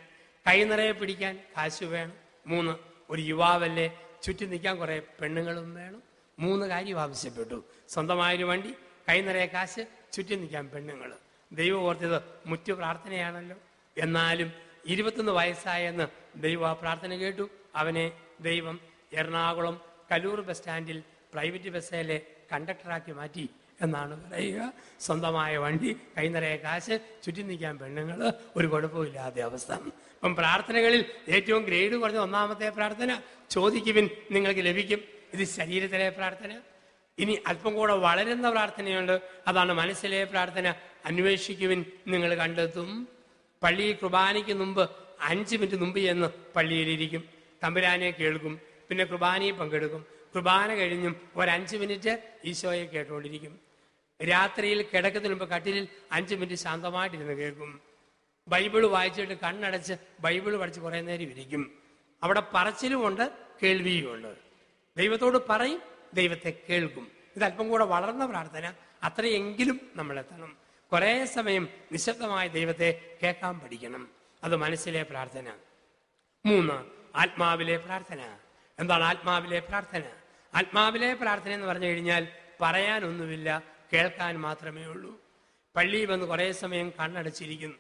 കൈ നിറയെ പിടിക്കാൻ കാശ് വേണം. 3, ഒരു യുവാവല്ലേ, ചുറ്റി നിൽക്കാൻ കുറെ പെണ്ണുങ്ങളും വേണം. 3 കാര്യം ആവശ്യപ്പെട്ടു. സ്വന്തമായൊരു വണ്ടി, കൈ നിറയെ കാശ്, ചുറ്റി നിൽക്കാൻ പെണ്ണുങ്ങൾ. ദൈവം ഓർത്തത് മുറ്റു പ്രാർത്ഥനയാണല്ലോ. എന്നാലും 21 വയസ്സായെന്ന് ദൈവം ആ പ്രാർത്ഥന കേട്ടു. അവനെ ദൈവം എറണാകുളം കലൂർ ബസ് സ്റ്റാൻഡിൽ പ്രൈവറ്റ് ബസ്സിലെ കണ്ടക്ടറാക്കി മാറ്റി എന്നാണ് പറയുക. സ്വന്തമായ വണ്ടി, കൈ നിറയെ കാശ്, ചുറ്റി നിൽക്കാൻ പെണ്ണുങ്ങൾ, ഒരു കുഴപ്പമില്ലാത്ത അവസ്ഥ. അപ്പം പ്രാർത്ഥനകളിൽ ഏറ്റവും ഗ്രേഡ് കുറഞ്ഞ 1-ാമത്തെ പ്രാർത്ഥന, ചോദിക്കുവിൻ നിങ്ങൾക്ക് ലഭിക്കും. ഇത് ശരീരത്തിലെ പ്രാർത്ഥന. ഇനി അല്പം കൂടെ വളരുന്ന പ്രാർത്ഥനയുണ്ട്. അതാണ് മനസ്സിലെ പ്രാർത്ഥന, അന്വേഷിക്കുവിൻ നിങ്ങൾ കണ്ടെത്തും. പള്ളി കുർബാനയ്ക്ക് മുമ്പ് 5 മിനിറ്റ് മുമ്പ് ചെന്ന് പള്ളിയിലിരിക്കും, തമ്പുരാനെ കേൾക്കും, പിന്നെ കുർബാനയിൽ പങ്കെടുക്കും. കുർബാന കഴിഞ്ഞും ഒരു 5 മിനിറ്റ് ഈശോയെ കേട്ടുകൊണ്ടിരിക്കും. രാത്രിയിൽ കിടക്കുന്നതിന് മുമ്പ് കട്ടിലിൽ 5 മിനിറ്റ് ശാന്തമായിട്ടിരുന്ന് കേൾക്കും. ബൈബിള് വായിച്ചിട്ട് കണ്ണടച്ച് ബൈബിള് പഠിച്ച് കുറെ നേരം ഇരിക്കും. അവിടെ പറച്ചിലുമുണ്ട്, കേൾവിയുമുണ്ട്. ദൈവത്തോട് പറയും, ദൈവത്തെ കേൾക്കും. ഇത് അല്പം കൂടെ വളർന്ന പ്രാർത്ഥന. അത്രയെങ്കിലും നമ്മളെത്തണം. കുറെ സമയം നിശബ്ദമായ ദൈവത്തെ കേൾക്കാൻ പഠിക്കണം. അത് മനസ്സിലെ പ്രാർത്ഥന. 3, ആത്മാവിലെ പ്രാർത്ഥന. എന്താണ് ആത്മാവിലെ പ്രാർത്ഥന? ആത്മാവിലെ പ്രാർത്ഥന എന്ന് പറഞ്ഞു കഴിഞ്ഞാൽ പറയാനൊന്നുമില്ല, കേൾക്കാൻ മാത്രമേ ഉള്ളൂ. പള്ളിയിൽ വന്ന് കുറേ സമയം കണ്ണടച്ചിരിക്കുന്നു.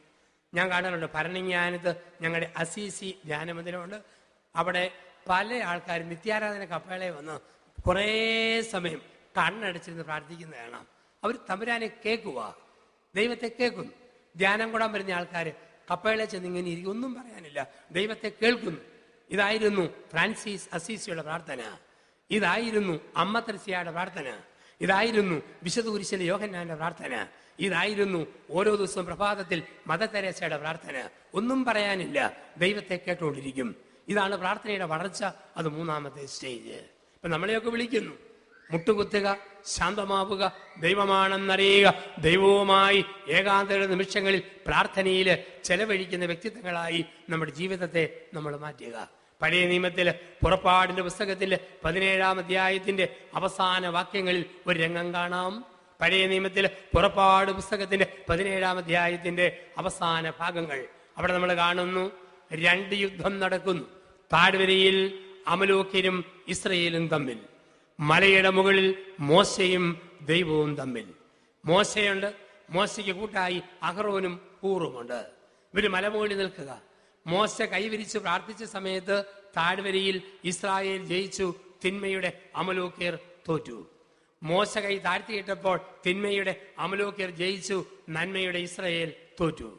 ഞാൻ കാണാറുണ്ട്, ഭരണങ്ങാനത്ത് ഞങ്ങളുടെ അസീസി ധ്യാനമന്ദിരമുണ്ട്. അവിടെ പല ആൾക്കാരും നിത്യാരാധന കപ്പേളെ വന്ന് കുറേ സമയം കണ്ണടച്ചിരുന്ന് പ്രാർത്ഥിക്കുന്നതാണ്. അവർ തമ്പുരാനെ കേൾക്കുക, ദൈവത്തെ കേൾക്കുന്നു. ധ്യാനം കൂടാൻ വരുന്ന ആൾക്കാർ കപ്പേളെ ചെന്ന് ഇങ്ങനെ ഇരിക്കും, ഒന്നും പറയാനില്ല, ദൈവത്തെ കേൾക്കുന്നു. ഇതായിരുന്നു ഫ്രാൻസിസ് അസീസിയുടെ പ്രാർത്ഥന. ഇതായിരുന്നു അമ്മ തെരേസയുടെ പ്രാർത്ഥന. ഇതായിരുന്നു വിശുദ്ധ കുരിശിലെ യോഹന്നാന്റെ പ്രാർത്ഥന. ഇതായിരുന്നു ഓരോ ദിവസവും പ്രഭാതത്തിൽ മദർ തെരേസയുടെ പ്രാർത്ഥന. ഒന്നും പറയാനില്ല, ദൈവത്തെ കേട്ടുകൊണ്ടിരിക്കും. ഇതാണ് പ്രാർത്ഥനയുടെ വളർച്ച. അത് 3-ാമത്തെ സ്റ്റേജ്. ഇപ്പൊ നമ്മളെയൊക്കെ വിളിക്കുന്നു, മുട്ടുകുത്തുക, ശാന്തമാവുക, ദൈവമാണെന്നറിയുക, ദൈവവുമായി ഏകാന്തര നിമിഷങ്ങളിൽ പ്രാർത്ഥനയിൽ ചെലവഴിക്കുന്ന വ്യക്തിത്വങ്ങളായി നമ്മുടെ ജീവിതത്തെ നമ്മൾ മാറ്റുക. പഴയ നിയമത്തില് പുറപ്പാടിന്റെ പുസ്തകത്തില് 17-ാം അധ്യായത്തിന്റെ അവസാന വാക്യങ്ങളിൽ ഒരു രംഗം കാണാം. പഴയ നിയമത്തില് പുറപ്പാട് പുസ്തകത്തിന്റെ 17-ാം അധ്യായത്തിന്റെ അവസാന ഭാഗങ്ങൾ. അവിടെ നമ്മൾ കാണുന്നു, 2 യുദ്ധം നടക്കുന്നു. താഴ്വരയിൽ അമലോക്യരും ഇസ്രയേലും തമ്മിൽ, മലയുടെ മുകളിൽ മോശയും ദൈവവും തമ്മിൽ. മോശയുണ്ട്, മോശയ്ക്ക് കൂട്ടായി അഹറോനും ഹൂറുമുണ്ട്. ഇവര് മലമുകളിൽ നിൽക്കുക. മോശ കൈവിരിച്ച് പ്രാർത്ഥിച്ച സമയത്ത് താഴ്വരയിൽ ഇസ്രായേൽ ജയിച്ചു, തിന്മയുടെ അമലോക്യർ തോറ്റു. മോശ കൈ താഴ്ത്തിയിട്ടപ്പോൾ തിന്മയുടെ അമലോക്യർ ജയിച്ചു, നന്മയുടെ ഇസ്രായേൽ തോറ്റു.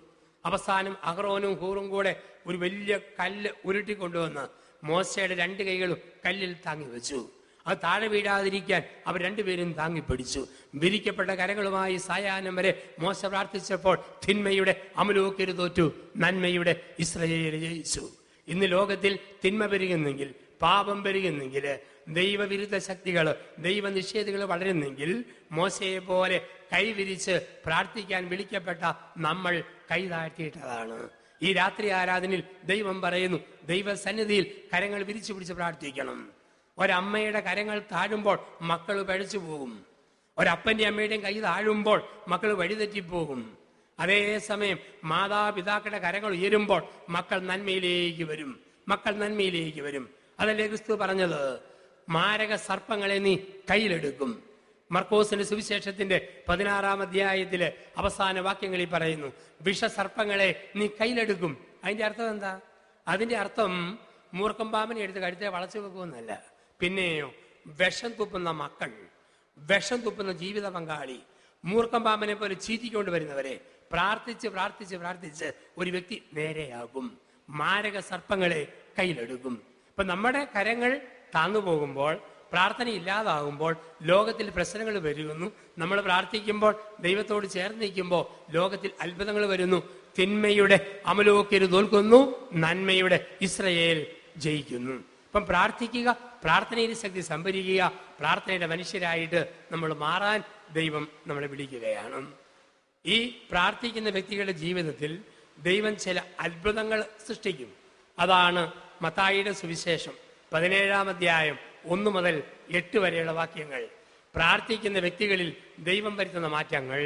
അവസാനം അഹ്റോനും ഹൂറും കൂടെ ഒരു വലിയ കല്ല് ഉരുട്ടിക്കൊണ്ടുവന്ന് മോശയുടെ 2 കൈകളും കല്ലിൽ താങ്ങി വെച്ചു. അത് താഴെ വീഴാതിരിക്കാൻ അവർ രണ്ടുപേരും താങ്ങിപ്പിടിച്ചു. വിരിക്കപ്പെട്ട കരങ്ങളുമായി സായാഹ്നം വരെ മോശ പ്രാർത്ഥിച്ചപ്പോൾ തിന്മയുടെ അമലോക്യർ തോറ്റു, നന്മയുടെ ഇസ്രായേൽ ജയിച്ചു. ഇന്ന് ലോകത്തിൽ തിന്മ പെരുകുന്നെങ്കിൽ, പാപം പെരുകുന്നെങ്കിൽ, ദൈവവിരുദ്ധ ശക്തികൾ, ദൈവനിഷേധികൾ വളരുന്നെങ്കിൽ, മോശയെ പോലെ കൈവിരിച്ച് പ്രാർത്ഥിക്കാൻ വിളിക്കപ്പെട്ട നമ്മൾ കൈ താഴ്ത്തിയിട്ടതാണ്. ഈ രാത്രി ആരാധനയിൽ ദൈവം പറയുന്നു, ദൈവസന്നിധിയിൽ കരങ്ങൾ വിരിച്ചു പിടിച്ച് പ്രാർത്ഥിക്കണം. ഒരമ്മയുടെ കരങ്ങൾ താഴുമ്പോൾ മക്കൾ പഴിച്ചു പോകും. ഒരപ്പന്റെ അമ്മയുടെയും കൈ താഴുമ്പോൾ മക്കൾ വഴിതെറ്റിപ്പോകും. അതേസമയം മാതാപിതാക്കളുടെ കരങ്ങൾ ഉയരുമ്പോൾ മക്കൾ നന്മയിലേക്ക് വരും, മക്കൾ നന്മയിലേക്ക് വരും. അതല്ലേ ക്രിസ്തു പറഞ്ഞത്, മാരക സർപ്പങ്ങളെ നീ കയ്യിലെടുക്കും. മർക്കോസിന്റെ സുവിശേഷത്തിന്റെ 16-ാം അധ്യായത്തിലെ അവസാന വാക്യങ്ങളിൽ പറയുന്നു, വിഷസർപ്പങ്ങളെ നീ കയ്യിലെടുക്കും. അതിന്റെ അർത്ഥം എന്താ? അതിന്റെ അർത്ഥം മൂർഖം പാമ്പിനെ എടുത്ത് കഴുത്തെ വളച്ചു വെക്കുമെന്നല്ല. പിന്നെയോ വിഷം തുപ്പുന്ന മക്കൾ, വിഷം തുപ്പുന്ന ജീവിത പങ്കാളി, മൂർഖം പാമ്പിനെ പോലെ ചീറ്റിക്കൊണ്ട് വരുന്നവരെ പ്രാർത്ഥിച്ച് പ്രാർത്ഥിച്ച് പ്രാർത്ഥിച്ച് ഒരു വ്യക്തി നേരെയാകും. മാരക സർപ്പങ്ങളെ കയ്യിലെടുക്കും. ഇപ്പൊ നമ്മുടെ കരങ്ങൾ താന്നുപോകുമ്പോൾ, പ്രാർത്ഥന ഇല്ലാതാകുമ്പോൾ ലോകത്തിൽ പ്രശ്നങ്ങൾ വരുന്നു. നമ്മൾ പ്രാർത്ഥിക്കുമ്പോൾ, ദൈവത്തോട് ചേർന്ന് നിൽക്കുമ്പോൾ ലോകത്തിൽ അത്ഭുതങ്ങൾ വരുന്നു. തിന്മയുടെ അമലോക്യർ തോൽക്കുന്നു, നന്മയുടെ ഇസ്രായേൽ ജയിക്കുന്നു. ഇപ്പം പ്രാർത്ഥിക്കുക, പ്രാർത്ഥനയിൽ ശക്തി സംഭരിക്കുക, പ്രാർത്ഥനയുടെ മനുഷ്യരായിട്ട് നമ്മൾ മാറാൻ ദൈവം നമ്മളെ വിളിക്കുകയാണ്. ഈ പ്രാർത്ഥിക്കുന്ന വ്യക്തികളുടെ ജീവിതത്തിൽ ദൈവം ചില അത്ഭുതങ്ങൾ സൃഷ്ടിക്കും. അതാണ് മത്തായിയുടെ സുവിശേഷം 17-ാം അധ്യായം 1 മുതൽ 8 വരെയുള്ള വാക്യങ്ങൾ. പ്രാർത്ഥിക്കുന്ന വ്യക്തികളിൽ ദൈവം വരുത്തുന്ന മാറ്റങ്ങൾ.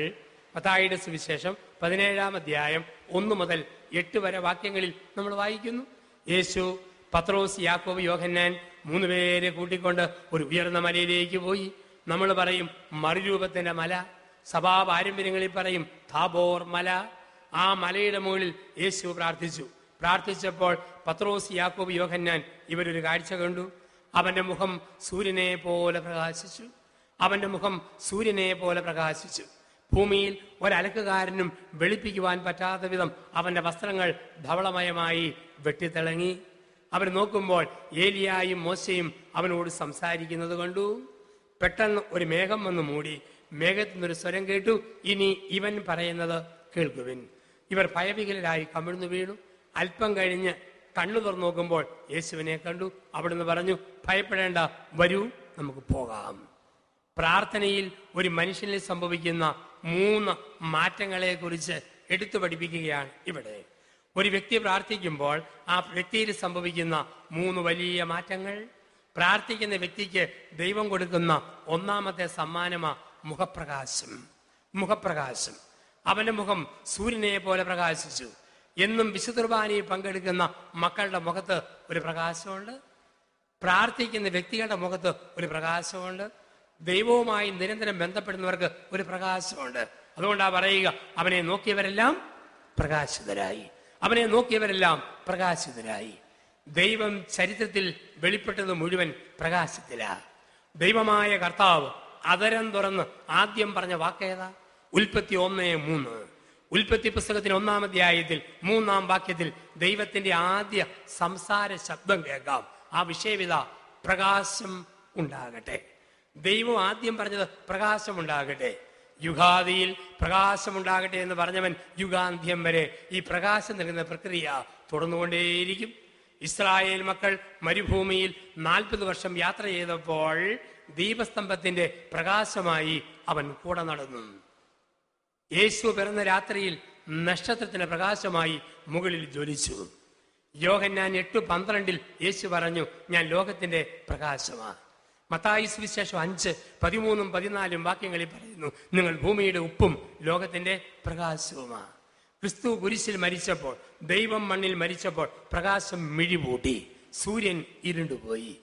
മത്തായിയുടെ സുവിശേഷം 17-ാം അധ്യായം 1 മുതൽ 8 വരെ വാക്യങ്ങളിൽ നമ്മൾ വായിക്കുന്നു. യേശു, പത്രോസ്, യാക്കോബ്, യോഹന്നാൻ 3 പേരെ കൂട്ടിക്കൊണ്ട് ഒരു ഉയർന്ന മലയിലേക്ക് പോയി. നമ്മൾ പറയും മറുരൂപത്തിന്റെ മല, സഭാ പാരമ്പര്യങ്ങളിൽ പറയും താബോർ മല. ആ മലയുടെ മുകളിൽ യേശു പ്രാർത്ഥിച്ചു. പ്രാർത്ഥിച്ചപ്പോൾ പത്രോസ്, യാക്കോബ്, യോഹന്നാൻ ഇവരൊരു കാഴ്ച കണ്ടു. അവന്റെ മുഖം സൂര്യനെ പോലെ പ്രകാശിച്ചു. അവന്റെ മുഖം സൂര്യനെ പോലെ പ്രകാശിച്ചു. ഭൂമിയിൽ ഒരലക്കുകാരനും വെളുപ്പിക്കുവാൻ പറ്റാത്ത വിധം അവന്റെ വസ്ത്രങ്ങൾ ധവളമയമായി വെട്ടിത്തിളങ്ങി. അവർ നോക്കുമ്പോൾ ഏലിയായും മോശയും അവനോട് സംസാരിക്കുന്നത് കണ്ടു. പെട്ടെന്ന് ഒരു മേഘം വന്ന് മൂടി. മേഘത്തിൽ നിന്നൊരു സ്വരം കേട്ടു, ഇനി ഇവൻ പറയുന്നത് കേൾക്കുവിൻ. ഇവർ ഭയവികലരായി കമിഴ്ന്നു വീണു. അല്പം കഴിഞ്ഞ് കണ്ണു തുറന്നു നോക്കുമ്പോൾ യേശുവിനെ കണ്ടു. അവിടുന്ന് പറഞ്ഞു, ഭയപ്പെടേണ്ട, വരൂ, നമുക്ക് പോകാം. പ്രാർത്ഥനയിൽ ഒരു മനുഷ്യനിൽ സംഭവിക്കുന്ന 3 മാറ്റങ്ങളെ കുറിച്ച് എടുത്തു പഠിപ്പിക്കുകയാണ് ഇവിടെ. ഒരു വ്യക്തി പ്രാർത്ഥിക്കുമ്പോൾ ആ വ്യക്തിയിൽ സംഭവിക്കുന്ന 3 വലിയ മാറ്റങ്ങൾ. പ്രാർത്ഥിക്കുന്ന വ്യക്തിക്ക് ദൈവം കൊടുക്കുന്ന 1ാമത്തെ സമ്മാനമാ മുഖപ്രകാശം. മുഖപ്രകാശം. അവന്റെ മുഖം സൂര്യനെ പോലെ പ്രകാശിച്ചു. എന്നും വിശുദ്ധ കുർബാനയിൽ പങ്കെടുക്കുന്ന മക്കളുടെ മുഖത്ത് ഒരു പ്രകാശമുണ്ട്. പ്രാർത്ഥിക്കുന്ന വ്യക്തികളുടെ മുഖത്ത് ഒരു പ്രകാശമുണ്ട്. ദൈവവുമായി നിരന്തരം ബന്ധപ്പെടുന്നവർക്ക് ഒരു പ്രകാശമുണ്ട്. അതുകൊണ്ടാ പറയുക, അവനെ നോക്കിയവരെല്ലാം പ്രകാശിതരായി. അവനെ നോക്കിയവരെല്ലാം പ്രകാശിതരായി. ദൈവം ചരിത്രത്തിൽ വെളിപ്പെട്ടത് മുഴുവൻ പ്രകാശത്തിലാ. ദൈവമായ കർത്താവ് അതരം തുറന്ന് ആദ്യം പറഞ്ഞ വാക്കേതാ? ഉൽപ്പത്തി 1:3. ഉൽപ്പത്തി പുസ്തകത്തിന് 1-ാം അധ്യായത്തിൽ 3-ാം വാക്യത്തിൽ ദൈവത്തിന്റെ ആദ്യ സംസാര ശബ്ദം കേൾക്കാം. ആ വിഷയവിധ പ്രകാശം ഉണ്ടാകട്ടെ. ദൈവം ആദ്യം പറഞ്ഞത് പ്രകാശം ഉണ്ടാകട്ടെ. യുഗാദിയിൽ പ്രകാശമുണ്ടാകട്ടെ എന്ന് പറഞ്ഞവൻ യുഗാന്ത്യം വരെ ഈ പ്രകാശം നൽകുന്ന പ്രക്രിയ തുടർന്നുകൊണ്ടേയിരിക്കും. ഇസ്രായേൽ മക്കൾ മരുഭൂമിയിൽ 40 വർഷം യാത്ര ചെയ്തപ്പോൾ ദീപസ്തംഭത്തിന്റെ പ്രകാശമായി അവൻ കൂടെ നടന്നു. യേശു പിറന്ന രാത്രിയിൽ നക്ഷത്രത്തിന്റെ പ്രകാശമായി മുകളിൽ ജ്വലിച്ചു. യോഹന്നാൻ 8:12 യേശു പറഞ്ഞു, ഞാൻ ലോകത്തിന്റെ പ്രകാശമാണ്. മത്തായി സുവിശേഷം 5:13-14 വാക്യങ്ങളിൽ പറയുന്നു, നിങ്ങൾ ഭൂമിയുടെ ഉപ്പും ലോകത്തിന്റെ പ്രകാശവുമാണ്. ക്രിസ്തു കുരിശിൽ മരിച്ചപ്പോൾ, ദൈവം മണ്ണിൽ മരിച്ചപ്പോൾ പ്രകാശം മിഴിപൂട്ടി, സൂര്യൻ ഇരുണ്ടുപോയി.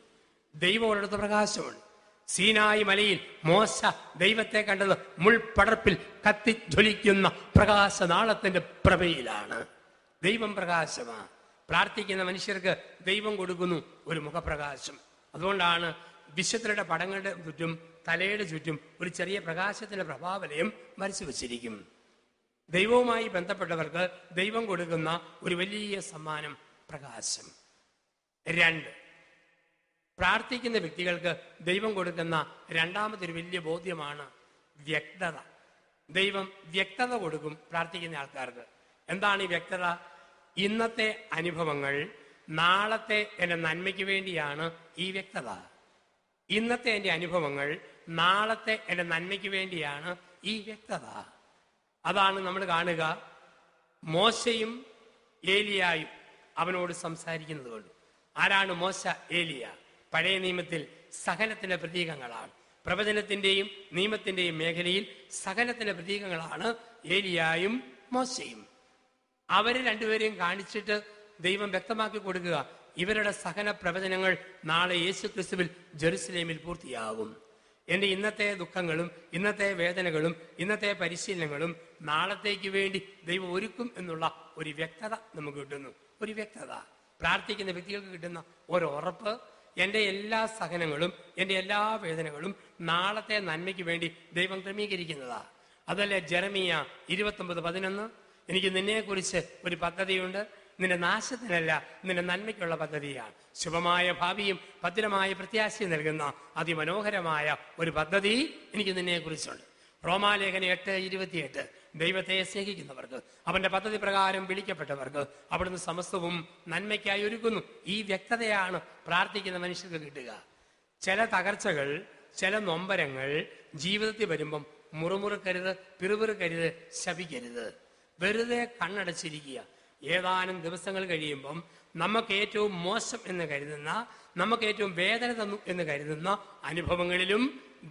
ദൈവം ഒരിടത്ത് പ്രകാശമുണ്ട്. സീനായി മലയിൽ മോശ ദൈവത്തെ കണ്ടത് മുൾപടർപ്പിൽ കത്തിജ്വലിക്കുന്ന പ്രകാശനാളത്തിന്റെ പ്രഭയിലാണ്. ദൈവം പ്രകാശമാണ്. പ്രാർത്ഥിക്കുന്ന മനുഷ്യർക്ക് ദൈവം കൊടുക്കുന്നു ഒരു മുഖപ്രകാശം. അതുകൊണ്ടാണ് വിശുദ്ധരുടെ പടങ്ങളുടെ ചുറ്റും തലയുടെ ചുറ്റും ഒരു ചെറിയ പ്രകാശത്തിന്റെ പ്രഭാവലയം വരച്ചു വച്ചിരിക്കും. ദൈവവുമായി ബന്ധപ്പെട്ടവർക്ക് ദൈവം കൊടുക്കുന്ന ഒരു വലിയ സമ്മാനം പ്രകാശം. 2, പ്രാർത്ഥിക്കുന്ന വ്യക്തികൾക്ക് ദൈവം കൊടുക്കുന്ന രണ്ടാമതൊരു വലിയ ബോധ്യമാണ് വ്യക്തത. ദൈവം വ്യക്തത കൊടുക്കും പ്രാർത്ഥിക്കുന്ന ആൾക്കാർക്ക്. എന്താണ് ഈ വ്യക്തത? ഇന്നത്തെ അനുഭവങ്ങൾ നാളത്തെ എൻ്റെ നന്മയ്ക്ക് വേണ്ടിയാണ് ഈ വ്യക്തത. ഇന്നത്തെ എൻ്റെ അനുഭവങ്ങൾ നാളത്തെ എൻ്റെ നന്മയ്ക്ക് വേണ്ടിയാണ് ഈ വ്യക്തത. അതാണ് നമ്മൾ കാണുക. മോശയും ഏലിയായും അവനോട് സംസാരിക്കുന്നത് കൊണ്ട്. ആരാണ് മോശ, ഏലിയ? പഴയ നിയമത്തിൽ സഹനത്തിന്റെ പ്രതീകങ്ങളാണ്. പ്രവചനത്തിന്റെയും നിയമത്തിന്റെയും മേഖലയിൽ സഹനത്തിന്റെ പ്രതീകങ്ങളാണ് ഏലിയായും മോശയും. അവരെ രണ്ടുപേരെയും കാണിച്ചിട്ട് ദൈവം വ്യക്തമാക്കി കൊടുക്കുക, ഇവരുടെ സഹന പ്രവചനങ്ങൾ നാളെ യേശു ക്രിസ്തുവിൽ ജെറുസലേമിൽ പൂർത്തിയാകും. എൻ്റെ ഇന്നത്തെ ദുഃഖങ്ങളും ഇന്നത്തെ വേദനകളും ഇന്നത്തെ പരിശീലനങ്ങളും നാളത്തേക്ക് വേണ്ടി ദൈവം ഒരുക്കും എന്നുള്ള ഒരു വ്യക്തത നമുക്ക് കിട്ടുന്നു. ഒരു വ്യക്തത പ്രാർത്ഥിക്കുന്ന വ്യക്തികൾക്ക് കിട്ടുന്ന ഒരു ഉറപ്പ്, എൻ്റെ എല്ലാ സഹനങ്ങളും എൻ്റെ എല്ലാ വേദനകളും നാളത്തെ നന്മയ്ക്ക് വേണ്ടി ദൈവം ക്രമീകരിക്കുന്നതാ. അതല്ലേ ജെറമിയ 29:11, എനിക്ക് നിന്നെക്കുറിച്ച് ഒരു പദ്ധതിയുണ്ട്, നിന്റെ നാശത്തിനല്ല നിന്റെ നന്മയ്ക്കുള്ള പദ്ധതിയാണ്. ശുഭമായ ഭാവിയും ഭദ്രമായ പ്രത്യാശയും നൽകുന്ന അതിമനോഹരമായ ഒരു പദ്ധതി എനിക്ക് നിന്നെക്കുറിച്ചുണ്ട്. റോമാലേഖനം 8:28, ദൈവത്തെ സ്നേഹിക്കുന്നവർക്ക് അവന്റെ പദ്ധതി പ്രകാരം വിളിക്കപ്പെട്ടവർക്ക് അവിടുന്ന് സമസ്തവും നന്മയ്ക്കായി ഒരുക്കുന്നു. ഈ വ്യക്തതയാണ് പ്രാർത്ഥിക്കുന്ന മനുഷ്യർക്ക് കിട്ടുക. ചില തകർച്ചകൾ, ചില നൊമ്പരങ്ങൾ ജീവിതത്തിൽ വരുമ്പം മുറുമുറുക്കരുത്, പിറുപിറുക്കരുത്, ശപിക്കരുത്. വെറുതെ കണ്ണടച്ചിരിക്കുക. ഏതാനും ദിവസങ്ങൾ കഴിയുമ്പം നമുക്ക് ഏറ്റവും മോശം എന്ന് കരുതുന്ന, നമുക്ക് ഏറ്റവും വേദന തന്നു എന്ന് കരുതുന്ന അനുഭവങ്ങളിലും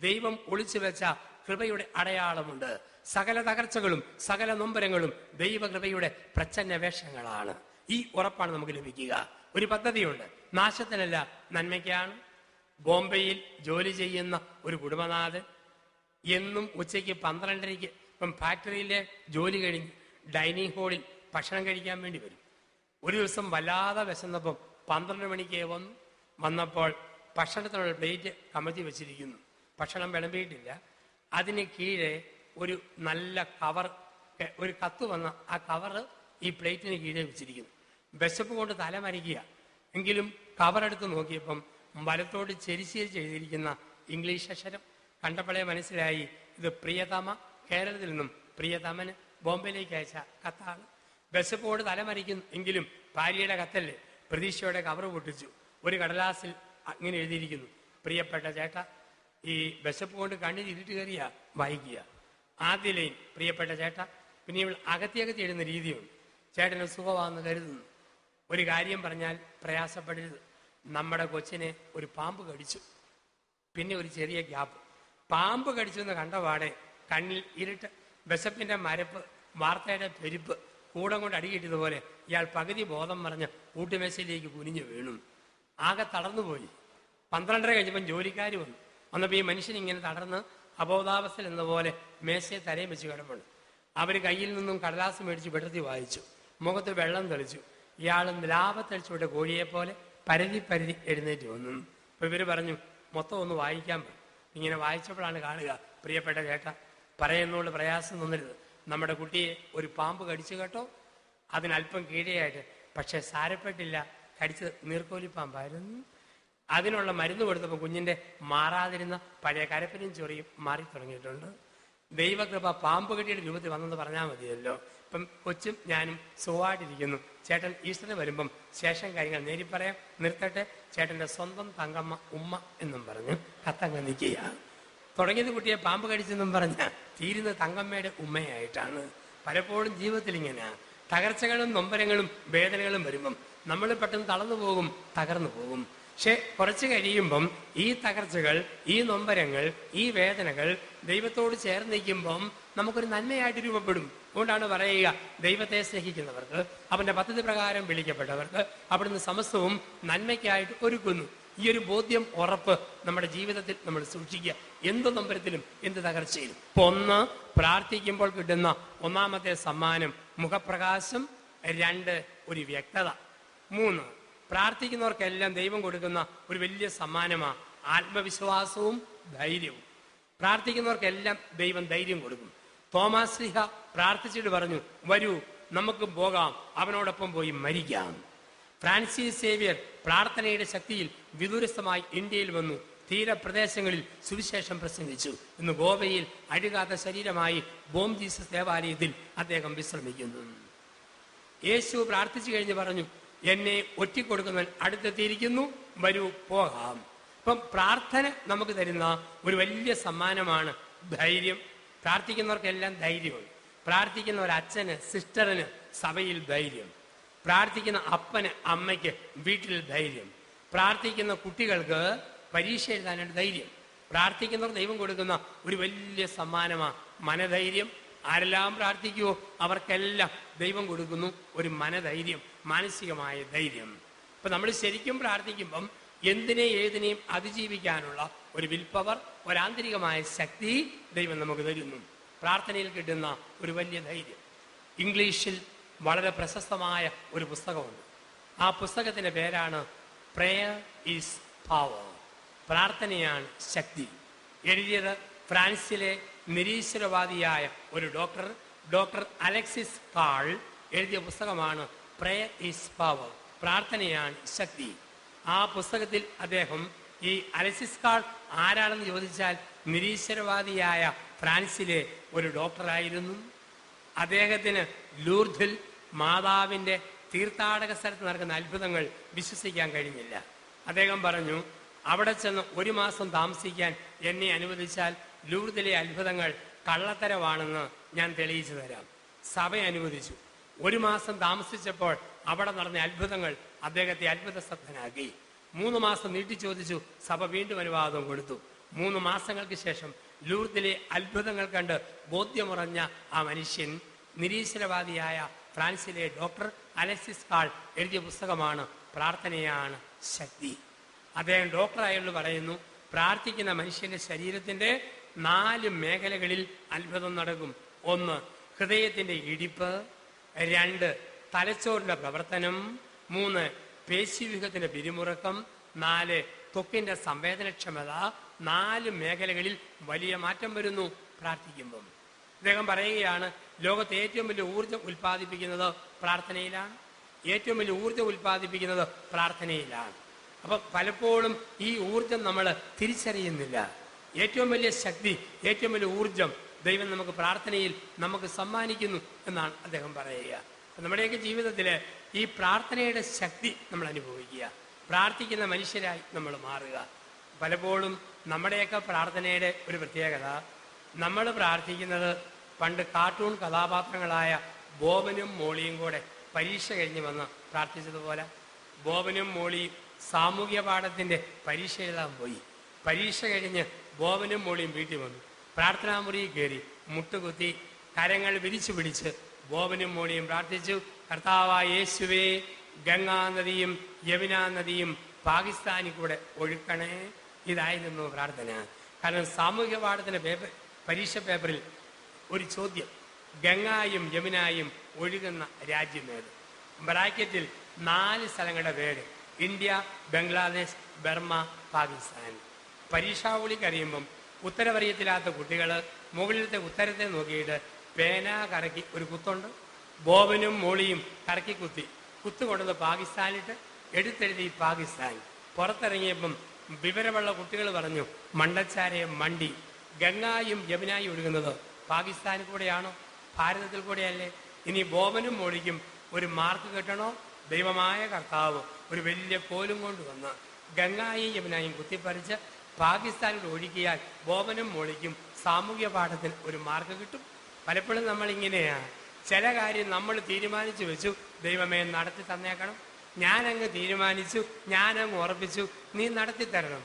ദൈവം ഒളിച്ചു വെച്ച കൃപയുടെ അടയാളമുണ്ട്. സകല തകർച്ചകളും സകല നൊമ്പരങ്ങളും ദൈവകൃപയുടെ പ്രച്ഛന്ന വേഷങ്ങളാണ്. ഈ ഉറപ്പാണ് നമുക്ക് ലഭിക്കുക. ഒരു പദ്ധതിയുണ്ട്, നാശത്തിനല്ല നന്മയ്ക്കാണ്. ബോംബെയിൽ ജോലി ചെയ്യുന്ന ഒരു കുടുംബനാഥൻ എന്നും ഉച്ചയ്ക്ക് 12:30 ഇപ്പം ഫാക്ടറിയിലെ ജോലി കഴിഞ്ഞ് ഡൈനിങ് ഹാളിൽ ഭക്ഷണം കഴിക്കാൻ വേണ്ടി വരും. ഒരു ദിവസം വല്ലാതെ വിശന്നപ്പം 12 മണിക്ക് വന്നപ്പോൾ ഭക്ഷണത്തിനുള്ള പ്ലേറ്റ് കമഴ്ത്തി വെച്ചിരിക്കുന്നു. ഭക്ഷണം വിളമ്പിയിട്ടില്ല. അതിന് കീഴെ ഒരു നല്ല കവർ, ഒരു കത്ത് വന്ന ആ കവറ് ഈ പ്ലേറ്റിന് കീഴെ വെച്ചിരിക്കുന്നു. വിശപ്പ് കൊണ്ട് തലമരിക്കുക. എങ്കിലും കവറെടുത്ത് നോക്കിയപ്പം വലത്തോട് ചെരിച്ചിരിച്ച് എഴുതിയിരിക്കുന്ന ഇംഗ്ലീഷ് അക്ഷരം കണ്ടപ്പോഴേ മനസ്സിലായി, ഇത് പ്രിയതമ, കേരളത്തിൽ നിന്നും പ്രിയതമന് ബോംബെയിലേക്ക് അയച്ച കത്താണ്. വിശപ്പോട് തലമരിക്കുന്നു. എങ്കിലും ഭാര്യയുടെ കത്തല്ലേ, പ്രതീക്ഷയോടെ കവർ പൊട്ടിച്ചു. ഒരു കടലാസിൽ ഇങ്ങനെ എഴുതിയിരിക്കുന്നു, പ്രിയപ്പെട്ട ചേട്ടാ, ഈ വിശപ്പ് കൊണ്ട് കണ്ണിൽ ഇരുട്ട് കയറിയ വായിക്കുക. ആദ്യ ലൈൻ പ്രിയപ്പെട്ട ചേട്ടാ. പിന്നെ ഇവൾ അകത്തി എഴുതുന്ന രീതിയുണ്ട്. ചേട്ടന് സുഖമാണെന്ന് കരുതുന്നു. ഒരു കാര്യം പറഞ്ഞാൽ പ്രയാസപ്പെടരുത്. നമ്മുടെ കൊച്ചിനെ ഒരു പാമ്പ് കടിച്ചു. പിന്നെ ഒരു ചെറിയ ഗ്യാപ്പ്. പാമ്പ് കടിച്ചു എന്ന് കണ്ടപാടെ കണ്ണിൽ ഇരുട്ട്, വിശപ്പിന്റെ മരപ്പ്, വാർത്തയുടെ പെരുപ്പ് കൂടം കൊണ്ട് അടികിട്ടതുപോലെ ഇയാൾ പകുതി ബോധം പറഞ്ഞ് ഊട്ടുമേശയിലേക്ക് കുനിഞ്ഞു വീണു. ആകെ തളർന്നുപോയി. 12:30 കഴിഞ്ഞപ്പം ജോലിക്കാർ വന്നപ്പോൾ ഈ മനുഷ്യൻ ഇങ്ങനെ തളർന്ന് അബോധാവസ്ഥയിൽ എന്ന പോലെ മേശയെ തലയും വെച്ച് കിടപ്പുണ്ട്. അവർ കയ്യിൽ നിന്നും കടലാസ് മേടിച്ച് വെട്ടത്തി വായിച്ചു. മുഖത്ത് വെള്ളം തെളിച്ചു. ഇയാൾ ലാഭത്തെളിച്ചുവിട്ട കോഴിയെപ്പോലെ പരതി എഴുന്നേറ്റ് വന്നു. അപ്പൊ ഇവർ പറഞ്ഞു, മൊത്തം ഒന്ന് വായിക്കാൻ പറ്റും. ഇങ്ങനെ വായിച്ചപ്പോഴാണ് കാണുക, പ്രിയപ്പെട്ട ചേട്ടാ, പറയുന്നതുകൊണ്ട് പ്രയാസം തോന്നരുത്. നമ്മുടെ കുട്ടിയെ ഒരു പാമ്പ് കടിച്ചു കേട്ടോ. അതിനല്പം കീഴെയായിട്ട്, പക്ഷെ സാരപ്പെട്ടില്ല, കടിച്ചത് നീർക്കോലിപ്പാമ്പായിരുന്നു. അതിനുള്ള മരുന്ന് കൊടുത്തപ്പോൾ കുഞ്ഞിന്റെ മാറാതിരുന്ന പഴയ കരപ്പനും ചൊറിയും മാറി തുടങ്ങിയിട്ടുണ്ട്. ദൈവകൃപ പാമ്പ് കെട്ടിയുടെ രൂപത്തിൽ വന്നെന്ന് പറഞ്ഞാൽ മതിയല്ലോ. ഇപ്പം കൊച്ചും ഞാനും സുഖമായിട്ടിരിക്കുന്നു. ചേട്ടൻ ഈസ്റ്ററിന് വരുമ്പം ശേഷം കാര്യങ്ങൾ നേരി പറയാം, നിർത്തട്ടെ. ചേട്ടന്റെ സ്വന്തം തങ്കമ്മ ഉമ്മ എന്നും പറഞ്ഞ് കത്തങ്ങ് നിൽക്കുക. തുടങ്ങിയത് കുട്ടിയെ പാമ്പ് കടിച്ചെന്നും പറഞ്ഞ തീരുന്ന തങ്കമ്മയുടെ ഉമ്മയായിട്ടാണ്. പലപ്പോഴും ജീവിതത്തിൽ ഇങ്ങനെ തകർച്ചകളും നൊമ്പരങ്ങളും വേദനകളും വരുമ്പം നമ്മൾ പെട്ടെന്ന് തളർന്നു പോകും, തകർന്നു പോകും. പക്ഷെ കുറച്ച് കഴിയുമ്പം ഈ തകർച്ചകൾ, ഈ നൊമ്പരങ്ങൾ, ഈ വേദനകൾ ദൈവത്തോട് ചേർന്ന് നിൽക്കുമ്പം നമുക്കൊരു നന്മയായിട്ട് രൂപപ്പെടും. അതുകൊണ്ടാണ് പറയുക, ദൈവത്തെ സ്നേഹിക്കുന്നവർക്ക്, അവന്റെ പദ്ധതി പ്രകാരം വിളിക്കപ്പെട്ടവർക്ക് അവിടുന്ന് സമസ്തവും നന്മയ്ക്കായിട്ട് ഒരുക്കുന്നു. ഈ ഒരു ബോധ്യം, ഉറപ്പ് നമ്മുടെ ജീവിതത്തിൽ നമ്മൾ സൂക്ഷിക്കുക. എന്ത് നൊമ്പരത്തിലും എന്ത് തകർച്ചയിലും. ഇപ്പൊ ഒന്ന്, പ്രാർത്ഥിക്കുമ്പോൾ കിട്ടുന്ന ഒന്നാമത്തെ സമ്മാനം മുഖപ്രകാശം. 2, ഒരു വ്യക്തത. 3, പ്രാർത്ഥിക്കുന്നവർക്കെല്ലാം ദൈവം കൊടുക്കുന്ന ഒരു വലിയ സമ്മാനമാണ് ആത്മവിശ്വാസവും ധൈര്യവും. പ്രാർത്ഥിക്കുന്നവർക്കെല്ലാം ദൈവം ധൈര്യം കൊടുക്കും. തോമാസ് ശ്ലീഹ പ്രാർത്ഥിച്ചിട്ട് പറഞ്ഞു, വരൂ നമുക്ക് പോകാം, അവനോടൊപ്പം പോയി മരിക്കാം. ഫ്രാൻസിസ് സേവ്യർ പ്രാർത്ഥനയുടെ ശക്തിയിൽ വിദൂരസ്ഥമായി ഇന്ത്യയിൽ വന്നു തീരപ്രദേശങ്ങളിൽ സുവിശേഷം പ്രസംഗിച്ചു. ഇന്ന് ഗോവയിൽ അഴുകാത്ത ശരീരമായി ബോം ജീസസ് ദേവാലയത്തിൽ അദ്ദേഹം വിശ്രമിക്കുന്നു. യേശു പ്രാർത്ഥിച്ചു കഴിഞ്ഞ് പറഞ്ഞു, എന്നെ ഒറ്റിക്കൊടുക്കുന്നവൻ അടുത്തെത്തിയിരിക്കുന്നു, വരൂ പോകാം. അപ്പം പ്രാർത്ഥന നമുക്ക് തരുന്ന ഒരു വലിയ സമ്മാനമാണ് ധൈര്യം. പ്രാർത്ഥിക്കുന്നവർക്കെല്ലാം ധൈര്യമുണ്ട്. പ്രാർത്ഥിക്കുന്ന ഒരു അച്ഛന്, സിസ്റ്ററിന് സഭയിൽ ധൈര്യം. പ്രാർത്ഥിക്കുന്ന അപ്പന്, അമ്മയ്ക്ക് വീട്ടിൽ ധൈര്യം. പ്രാർത്ഥിക്കുന്ന കുട്ടികൾക്ക് പരീക്ഷ എഴുതാനായിട്ട് ധൈര്യം. പ്രാർത്ഥിക്കുന്നവർ ദൈവം കൊടുക്കുന്ന ഒരു വലിയ സമ്മാനമാണ് മനധൈര്യം. ആരെല്ലാം പ്രാർത്ഥിക്കുവോ അവർക്കെല്ലാം ദൈവം കൊടുക്കുന്നു ഒരു മനധൈര്യം, മാനസികമായ ധൈര്യം. ഇപ്പൊ നമ്മൾ ശരിക്കും പ്രാർത്ഥിക്കുമ്പം എന്തിനേയും ഏതിനെയും അതിജീവിക്കാനുള്ള ഒരു വിൽ പവർ, ഒരാന്തരികമായ ശക്തി ദൈവം നമുക്ക് തരുന്നു. പ്രാർത്ഥനയിൽ കിട്ടുന്ന ഒരു വലിയ ധൈര്യം. ഇംഗ്ലീഷിൽ വളരെ പ്രശസ്തമായ ഒരു പുസ്തകമുണ്ട്. ആ പുസ്തകത്തിന്റെ പേരാണ് പ്രേയർ ഈസ് പവർ. പ്രാർത്ഥനയാണ് ശക്തി. എഴുതിയത് ഫ്രാൻസിലെ നിരീശ്വരവാദിയായ ഒരു ഡോക്ടർ അലക്സിസ് കാൾ എഴുതിയ പുസ്തകമാണ് പ്രേയർ ഈസ് പവർ, പ്രാർത്ഥനയാണ് ശക്തി. ആ പുസ്തകത്തിൽ അദ്ദേഹം, ഈ അലക്സിസ് കാൾ ആരാണെന്ന് ചോദിച്ചാൽ നിരീശ്വരവാദിയായ ഫ്രാൻസിലെ ഒരു ഡോക്ടറായിരുന്നു. അദ്ദേഹത്തിന് ലൂർദിൽ മാതാവിൻ്റെ തീർത്ഥാടക സ്ഥലത്ത് നടക്കുന്ന അത്ഭുതങ്ങൾ വിശ്വസിക്കാൻ കഴിഞ്ഞില്ല. അദ്ദേഹം പറഞ്ഞു, അവിടെ ചെന്ന് 1 മാസം താമസിക്കാൻ എന്നെ അനുവദിച്ചാൽ ലൂർദിലെ അത്ഭുതങ്ങൾ കള്ളത്തരമാണെന്ന് ഞാൻ തെളിയിച്ചു തരാം. സഭ അനുവദിച്ചു. 1 മാസം താമസിച്ചപ്പോൾ അവിടെ നടന്ന അത്ഭുതങ്ങൾ അദ്ദേഹത്തെ അത്ഭുതസ്തബ്ധനാക്കി. 3 മാസം നീട്ടി ചോദിച്ചു. സഭ വീണ്ടും അനുവാദം കൊടുത്തു. 3 മാസങ്ങൾക്ക് ശേഷം ലൂർദിലെ അത്ഭുതങ്ങൾ കണ്ട് ബോധ്യമുറഞ്ഞ ആ മനുഷ്യൻ നിരീശ്വരവാദിയായ ഫ്രാൻസിലെ ഡോക്ടർ അലക്സിസ് കാൾ എഴുതിയ പുസ്തകമാണ് പ്രാർത്ഥനയാണ് ശക്തി. അദ്ദേഹം ഡോക്ടറായുള്ള പറയുന്നു, പ്രാർത്ഥിക്കുന്ന മനുഷ്യന്റെ ശരീരത്തിന്റെ 4 മേഖലകളിൽ അത്ഭുതം നടക്കും. 1, ഹൃദയത്തിന്റെ ഇടിപ്പ്. 2, തലച്ചോറിന്റെ പ്രവർത്തനം. 3, പേശീവ്യൂഹത്തിന്റെ പിരിമുറുക്കം. 4, ത്വക്കിന്റെ സംവേദനക്ഷമത. 4 മേഖലകളിൽ വലിയ മാറ്റം വരുന്നു പ്രാർത്ഥിക്കുമ്പം. അദ്ദേഹം പറയുകയാണ്, ലോകത്തെ ഏറ്റവും വലിയ ഊർജം ഉൽപ്പാദിപ്പിക്കുന്നത് പ്രാർത്ഥനയിലാണ്. ഏറ്റവും വലിയ ഊർജം ഉൽപ്പാദിപ്പിക്കുന്നത് പ്രാർത്ഥനയിലാണ്. അപ്പൊ പലപ്പോഴും ഈ ഊർജം നമ്മൾ തിരിച്ചറിയുന്നില്ല. ഏറ്റവും വലിയ ശക്തി, ഏറ്റവും വലിയ ഊർജം ദൈവം നമുക്ക് പ്രാർത്ഥനയിൽ നമുക്ക് സമ്മാനിക്കുന്നു എന്നാണ് അദ്ദേഹം പറയുക. നമ്മുടെയൊക്കെ ജീവിതത്തിൽ ഈ പ്രാർത്ഥനയുടെ ശക്തി നമ്മൾ അനുഭവിക്കുക, പ്രാർത്ഥിക്കുന്ന മനുഷ്യരായി നമ്മൾ മാറുക. പലപ്പോഴും നമ്മുടെയൊക്കെ പ്രാർത്ഥനയുടെ ഒരു പ്രത്യേകത, നമ്മൾ പ്രാർത്ഥിക്കുന്നത് പണ്ട് കാർട്ടൂൺ കഥാപാത്രങ്ങളായ ബോബനും മോളിയും കൂടെ പരീക്ഷ കഴിഞ്ഞ് വന്ന് പ്രാർത്ഥിച്ചതുപോലെ. ബോബനും മോളിയും സാമൂഹ്യ പാഠത്തിന്റെ പരീക്ഷ എഴുതാൻ പോയി. പരീക്ഷ കഴിഞ്ഞ് ബോബനും മോളിയും വീട്ടിൽ വന്നു. പ്രാർത്ഥനാ മുറിയിൽ കയറി മുട്ടുകുത്തി കരങ്ങൾ വിരിച്ചു പിടിച്ച് ബോബനും മോളിയും പ്രാർത്ഥിച്ചു, കർത്താവായ യേശുവേ, ഗംഗാനദിയും യമുനാ നദിയും പാകിസ്ഥാനിൽ കൂടെ ഒഴുക്കണേ. ഇതായിരുന്നു പ്രാർത്ഥന. കാരണം സാമൂഹ്യ പാഠത്തിന്റെ പരീക്ഷ പേപ്പറിൽ ഒരു ചോദ്യം, ഗംഗായും യമുനായും ഒഴുകുന്ന രാജ്യമേത്? ബ്രാക്കറ്റിൽ 4 സ്ഥലങ്ങളുടെ പേര്, ഇന്ത്യ, ബംഗ്ലാദേശ്, ബർമ്മ, പാകിസ്ഥാൻ. പരീക്ഷാവളി കഴിയുമ്പം ഉത്തരവറിയത്തില്ലാത്ത കുട്ടികൾ മുകളിലത്തെ ഉത്തരത്തെ നോക്കിയിട്ട് പേന കറക്കി ഒരു കുത്തുണ്ട്. ബോബനും മോളിയും കറക്കി കുത്തുകൊണ്ടത് പാകിസ്ഥാനിട്ട് എടുത്തെഴുതി പാകിസ്ഥാൻ. പുറത്തിറങ്ങിയപ്പം വിവരമുള്ള കുട്ടികൾ പറഞ്ഞു, മണ്ടച്ചാരെ മണ്ടി, ഗംഗായും യമുനായും ഒഴുകുന്നത് പാകിസ്ഥാനിൽ കൂടെയാണോ, ഭാരതത്തിൽ കൂടെയല്ലേ? ഇനി ബോബനും മോളിക്കും ഒരു മാർക്ക് കിട്ടണോ? ദൈവമായ കർത്താവ് ഒരു വലിയ കോലും കൊണ്ടുവന്ന് ഗംഗായും യമുനായും കുത്തിപ്പറിച്ച് പാകിസ്ഥാനിൽ ഒഴുകിയാൽ ബോബനും മോളിക്കും സാമൂഹ്യ പാഠത്തിന് ഒരു മാർക്ക് കിട്ടും. പലപ്പോഴും നമ്മളിങ്ങനെയാണ്, ചില കാര്യം നമ്മൾ തീരുമാനിച്ചു വെച്ചു, ദൈവമേ നടത്തി തന്നേക്കണം, ഞാനങ്ങ് തീരുമാനിച്ചു, ഞാനങ്ങ് ഉറപ്പിച്ചു, നീ നടത്തി തരണം.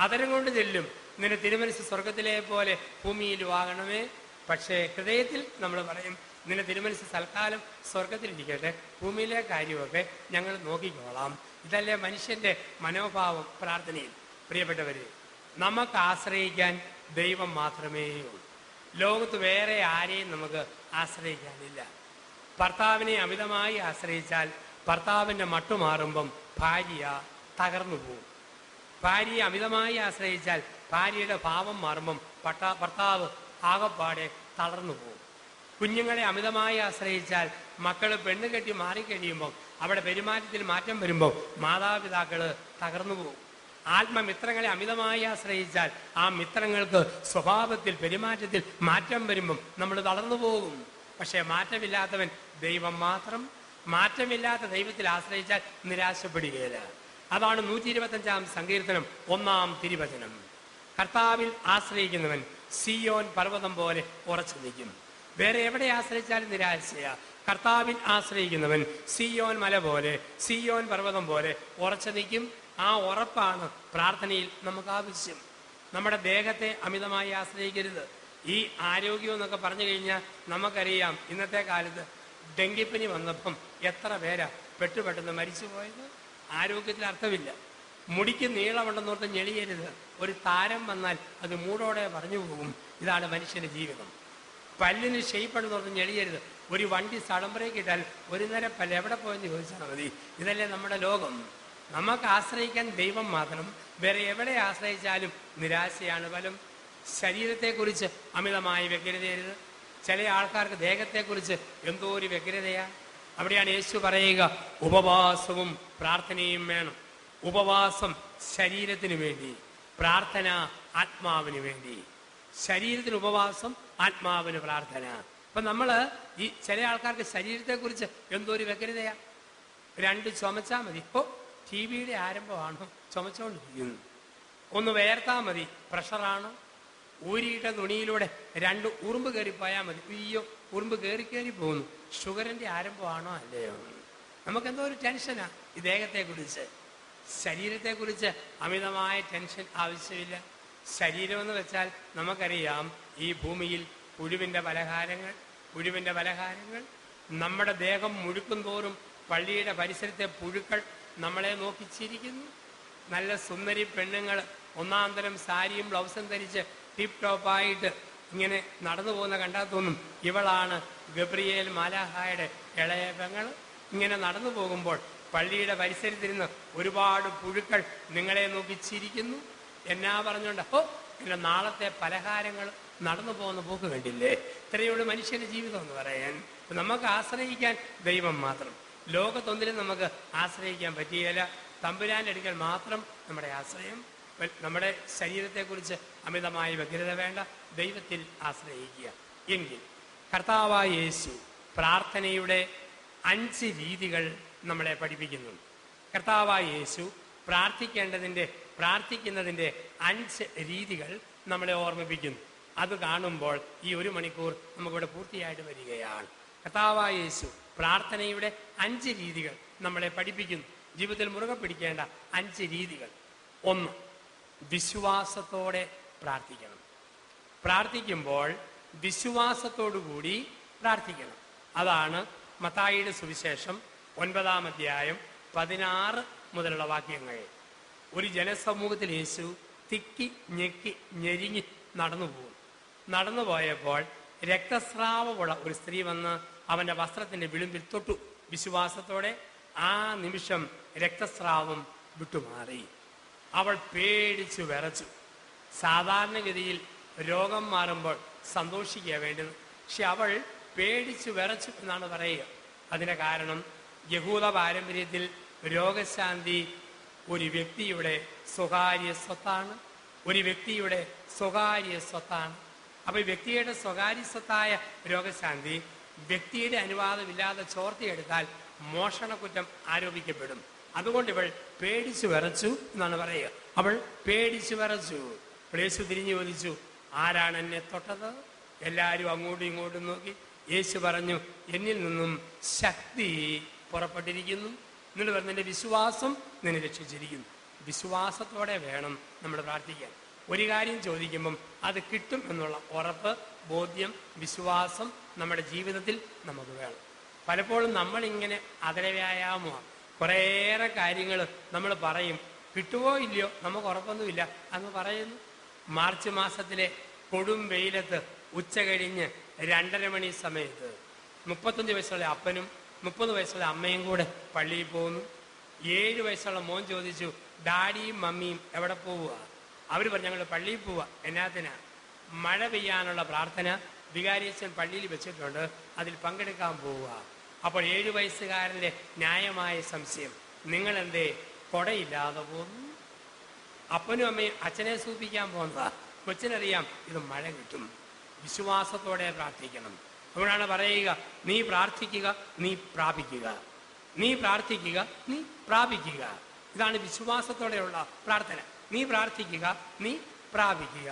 അതരം കൊണ്ട് ചെല്ലും, നിന്റെ തിരുമനസ് സ്വർഗത്തിലെ പോലെ ഭൂമിയിലും ആകണമേ. പക്ഷേ ഹൃദയത്തിൽ നമ്മൾ പറയും, നിന്റെ തിരുമനസ് തൽക്കാലം സ്വർഗത്തിലിരിക്കട്ടെ, ഭൂമിയിലെ കാര്യമൊക്കെ ഞങ്ങൾ നോക്കിക്കോളാം. ഇതല്ലേ മനുഷ്യന്റെ മനോഭാവം പ്രാർത്ഥനയിൽ. പ്രിയപ്പെട്ടവരെ, നമുക്ക് ആശ്രയിക്കാൻ ദൈവം മാത്രമേ ഉള്ളൂ. ലോകത്ത് വേറെ ആരെയും നമുക്ക് ആശ്രയിക്കാനില്ല. ഭർത്താവിനെ അമിതമായി ആശ്രയിച്ചാൽ ഭർത്താവിൻ്റെ മട്ടുമാറുമ്പം ഭാര്യ തകർന്നു പോകും. ഭാര്യയെ അമിതമായി ആശ്രയിച്ചാൽ ഭാര്യയുടെ ഭാവം മാറുമ്പം ഭർത്താവ് ആകപ്പാടെ തളർന്നു പോകും. കുഞ്ഞുങ്ങളെ അമിതമായി ആശ്രയിച്ചാൽ മക്കൾ പെണ്ണ് കെട്ടി മാറിക്കഴിയുമ്പോൾ അവിടെ പെരുമാറ്റത്തിൽ മാറ്റം വരുമ്പോൾ മാതാപിതാക്കൾ തകർന്നു പോകും. ആത്മമിത്രങ്ങളെ അമിതമായി ആശ്രയിച്ചാൽ ആ മിത്രങ്ങൾക്ക് സ്വഭാവത്തിൽ പെരുമാറ്റത്തിൽ മാറ്റം വരുമ്പം നമ്മൾ തളർന്നു പോകും. പക്ഷേ മാറ്റമില്ലാത്തവൻ ദൈവം മാത്രം. മാറ്റമില്ലാത്ത ദൈവത്തിൽ ആശ്രയിച്ചാൽ നിരാശപ്പെടുകയില്ല. അതാണ് 125-ാം സങ്കീർത്തനം 1-ാം തിരുവചനം. കർത്താവിൽ ആശ്രയിക്കുന്നവൻ സിയോൻ പർവ്വതം പോലെ ഉറച്ചു നിൽക്കും. വേറെ എവിടെ ആശ്രയിച്ചാലും നിരാശയാ. കർത്താവിൽ ആശ്രയിക്കുന്നവൻ സിയോൻ മല പോലെ, സിയോൻ പർവ്വതം പോലെ ഉറച്ചു നിൽക്കും. ആ ഉറപ്പാണ് പ്രാർത്ഥനയിൽ നമുക്ക് ആവശ്യം. നമ്മുടെ ദേഹത്തെ അമിതമായി ആശ്രയിക്കരുത്. ഈ ആരോഗ്യം എന്നൊക്കെ പറഞ്ഞു കഴിഞ്ഞാൽ നമുക്കറിയാം, ഇന്നത്തെ കാലത്ത് ഡെങ്കിപ്പനി വന്നപ്പം എത്ര പേരാ പെട്ടെന്ന് മരിച്ചു പോയത്. ആരോഗ്യത്തിൽ അർത്ഥമില്ല. മുടിക്ക് നീളമുണ്ടെന്നോർത്ത് ഞെളിയരുത്. ഒരു താരം വന്നാൽ അത് മൂടോടെ പറഞ്ഞു പോകും. ഇതാണ് മനുഷ്യന്റെ ജീവിതം. പല്ലിന് ഷെയ്പ്പെടുന്നോർത്ത് ഞെളിയരുത്. ഒരു വണ്ടി സഡൻ ബ്രേക്ക് ഇട്ടാൽ ഒരു നേരം പല്ല് എവിടെ പോയെന്ന് ചോദിച്ചാൽ മതി. ഇതല്ലേ നമ്മുടെ ലോകം. നമുക്ക് ആശ്രയിക്കാൻ ദൈവം മാത്രം. വേറെ എവിടെ ആശ്രയിച്ചാലും നിരാശയാണ് ഫലം. ശരീരത്തെക്കുറിച്ച് അമിതമായി വ്യഗ്രതയരുത്. ചില ആൾക്കാർക്ക് ദേഹത്തെക്കുറിച്ച് എന്തോ ഒരു വ്യഗ്രതയാണ്. അവിടെയാണ് യേശു പറയുക, ഉപവാസവും പ്രാർത്ഥനയും വേണം. ഉപവാസം ശരീരത്തിന് വേണ്ടി, പ്രാർത്ഥന ആത്മാവിന് വേണ്ടി. ശരീരത്തിന് ഉപവാസം, ആത്മാവിന് പ്രാർത്ഥന. അപ്പൊ നമ്മള് ഈ ചില ആൾക്കാർക്ക് ശരീരത്തെക്കുറിച്ച് എന്തോ ഒരു വ്യഗ്രതയാ. 2 ചുമച്ചാൽ മതി, TV ആരംഭമാണോ ചുമച്ചോണ്ടിരിക്കുന്നു. ഒന്ന് വേർത്താൽ മതി, പ്രഷറാണോ. ഊരിയിട്ട തുണിയിലൂടെ 2 ഉറുമ്പ് കയറിപ്പോയാൽ മതി, അയ്യോ ഉറുമ്പ് കയറി പോകുന്നു. ഷുഗറിന്റെ ആരംഭമാണോ അല്ലയോ? നമുക്കെന്തോ ഒരു ടെൻഷനാ ഈ ദേഹത്തെക്കുറിച്ച്. ശരീരത്തെക്കുറിച്ച് അമിതമായ ടെൻഷൻ ആവശ്യമില്ല. ശരീരമെന്ന് വെച്ചാൽ നമുക്കറിയാം, ഈ ഭൂമിയിൽ പുഴുവിൻ്റെ പലഹാരങ്ങൾ നമ്മുടെ ദേഹം മുഴുക്കും തോറും പള്ളിയുടെ പരിസരത്തെ പുഴുക്കൾ നമ്മളെ നോക്കിച്ചിരിക്കുന്നു. നല്ല സുന്ദരി പെണ്ണുങ്ങൾ 1-ാം തരം സാരിയും ബ്ലൗസും ധരിച്ച് ടിപ്പ് ടോപ്പായിട്ട് ഇങ്ങനെ നടന്നു പോകുന്ന കണ്ടാൽ തോന്നും ഇവളാണ് ഗബ്രിയേൽ മാലാഹായുടെ ഇളയ പെങ്ങൾ. ഇങ്ങനെ നടന്നു പോകുമ്പോൾ പള്ളിയുടെ പരിസരത്തിരുന്ന് ഒരുപാട് പുഴുക്കൾ നിങ്ങളെ നോക്കിച്ചിരിക്കുന്നു. എന്നാ പറഞ്ഞോണ്ട് പിന്നെ നാളത്തെ പലഹാരങ്ങൾ നടന്നു പോകുന്ന പോക്ക് കണ്ടില്ലേ? ഇത്രയുള്ള മനുഷ്യന്റെ ജീവിതം എന്ന് പറയാൻ. നമുക്ക് ആശ്രയിക്കാൻ ദൈവം മാത്രം. ലോകത്തൊന്നിലും നമുക്ക് ആശ്രയിക്കാൻ പറ്റുകയില്ല. തമ്പുരാന്റെ അടുക്കൽ മാത്രം നമ്മുടെ ആശ്രയം. നമ്മുടെ ശരീരത്തെക്കുറിച്ച് അമിതമായ വ്യഗ്രത വേണ്ട. ദൈവത്തിൽ ആശ്രയിക്കുക. എങ്കിൽ കർത്താവായ യേശു പ്രാർത്ഥനയുടെ 5 രീതികൾ നമ്മളെ പഠിപ്പിക്കുന്നു. കർത്താവായ യേശു പ്രാർത്ഥിക്കുന്നതിൻ്റെ 5 രീതികൾ നമ്മളെ ഓർമ്മിപ്പിക്കുന്നു. അത് കാണുമ്പോൾ ഈ 1 മണിക്കൂർ നമുക്കിവിടെ പൂർത്തിയായിട്ട് വരികയാണ്. കർത്താവായ യേശു പ്രാർത്ഥനയുടെ 5 രീതികൾ നമ്മളെ പഠിപ്പിക്കുന്നു. ജീവിതത്തിൽ മുറുകെ പിടിക്കേണ്ട 5 രീതികൾ. 1, വിശ്വാസത്തോടെ പ്രാർത്ഥിക്കണം. പ്രാർത്ഥിക്കുമ്പോൾ വിശ്വാസത്തോടു കൂടി പ്രാർത്ഥിക്കണം. അതാണ് മത്തായിയുടെ സുവിശേഷം 9-ാം അധ്യായം 16 മുതലുള്ള വാക്യങ്ങൾ. ഒരു ജനസമൂഹത്തിൽ യേശു തിക്കി ഞെക്കി ഞെരിഞ്ഞ് നടന്നു പോയപ്പോൾ രക്തസ്രാവമുള്ള ഒരു സ്ത്രീ വന്ന് അവന്റെ വസ്ത്രത്തിന്റെ വിളിമ്പിൽ തൊട്ടു. വിശ്വാസത്തോടെ ആ നിമിഷം രക്തസ്രാവം വിട്ടുമാറി. അവൾ പേടിച്ചു വിറച്ചു. സാധാരണഗതിയിൽ രോഗം മാറുമ്പോൾ സന്തോഷിക്കുക വേണ്ടത്, പക്ഷെ അവൾ പേടിച്ചു വിറച്ചു എന്നാണ് പറയുക. അതിന്റെ കാരണം യഹൂദ പാരമ്പര്യത്തിൽ രോഗശാന്തി ഒരു വ്യക്തിയുടെ സ്വകാര്യ സ്വത്താണ്. അപ്പൊ ഈ വ്യക്തിയുടെ സ്വകാര്യ സ്വത്തായ രോഗശാന്തി വ്യക്തിയുടെ അനുവാദമില്ലാതെ ചോർത്തിയെടുത്താൽ മോഷണക്കുറ്റം ആരോപിക്കപ്പെടും. അതുകൊണ്ട് ഇവൾ പേടിച്ചു വിറച്ചു എന്നാണ് പറയുക. അവൾ പേടിച്ചു വിറച്ചു. യേശു തിരിഞ്ഞു ചോദിച്ചു, ആരാണ് എന്നെ തൊട്ടത്? എല്ലാവരും അങ്ങോട്ടും ഇങ്ങോട്ടും നോക്കി. യേശു പറഞ്ഞു, എന്നിൽ നിന്നും ശക്തി പുറപ്പെട്ടിരിക്കുന്നു. എന്നിട്ട് പറഞ്ഞു, നിന്റെ വിശ്വാസം നിന്നെ രക്ഷിച്ചിരിക്കുന്നു. വിശ്വാസത്തോടെ വേണം നമ്മൾ പ്രാർത്ഥിക്കാൻ. ഒരു കാര്യം ചോദിക്കുമ്പം അത് കിട്ടും എന്നുള്ള ഉറപ്പ്, ബോധ്യം, വിശ്വാസം നമ്മുടെ ജീവിതത്തിൽ നമുക്ക് വേണം. പലപ്പോഴും നമ്മളിങ്ങനെ അതര വ്യായാമമാണ്. കുറേയേറെ കാര്യങ്ങൾ നമ്മൾ പറയും, കിട്ടുമോ ഇല്ലയോ നമുക്ക് ഉറപ്പൊന്നുമില്ല അങ്ങ് പറയുന്നു. മാർച്ച് മാസത്തിലെ കൊടും വെയിലത്ത് ഉച്ച കഴിഞ്ഞ് 2:30 മണി സമയത്ത് 35 വയസ്സുള്ള അപ്പനും 30 വയസ്സുള്ള അമ്മയും കൂടെ പള്ളിയിൽ പോകുന്നു. 7 വയസ്സുള്ള മോൻ ചോദിച്ചു, ഡാഡിയും മമ്മിയും എവിടെ പോവുക? അവർ പറഞ്ഞു, ഞങ്ങൾ പള്ളിയിൽ പോവുക. എന്നാത്തിനാ? മഴ പെയ്യാനുള്ള പ്രാർത്ഥന വികാരിയച്ഛൻ പള്ളിയിൽ വെച്ചിട്ടുണ്ട്, അതിൽ പങ്കെടുക്കാൻ പോവുക. അപ്പോൾ 7 വയസ്സുകാരൻ്റെ ന്യായമായ സംശയം, നിങ്ങളെന്തേ കൊടയില്ലാതെ പോന്നു? അപ്പനും അമ്മയും അച്ഛനെ സൂപ്പിക്കാൻ പോകുന്നതാ. കൊച്ചിനറിയാം ഇത് മഴ കിട്ടും. വിശ്വാസത്തോടെ പ്രാർത്ഥിക്കണം. അതുകൊണ്ടാണ് പറയുക, നീ പ്രാർത്ഥിക്കുക, നീ പ്രാപിക്കുക. നീ പ്രാർത്ഥിക്കുക, നീ പ്രാപിക്കുക. ഇതാണ് വിശ്വാസത്തോടെയുള്ള പ്രാർത്ഥന. നീ പ്രാർത്ഥിക്കുക, നീ പ്രാപിക്കുക.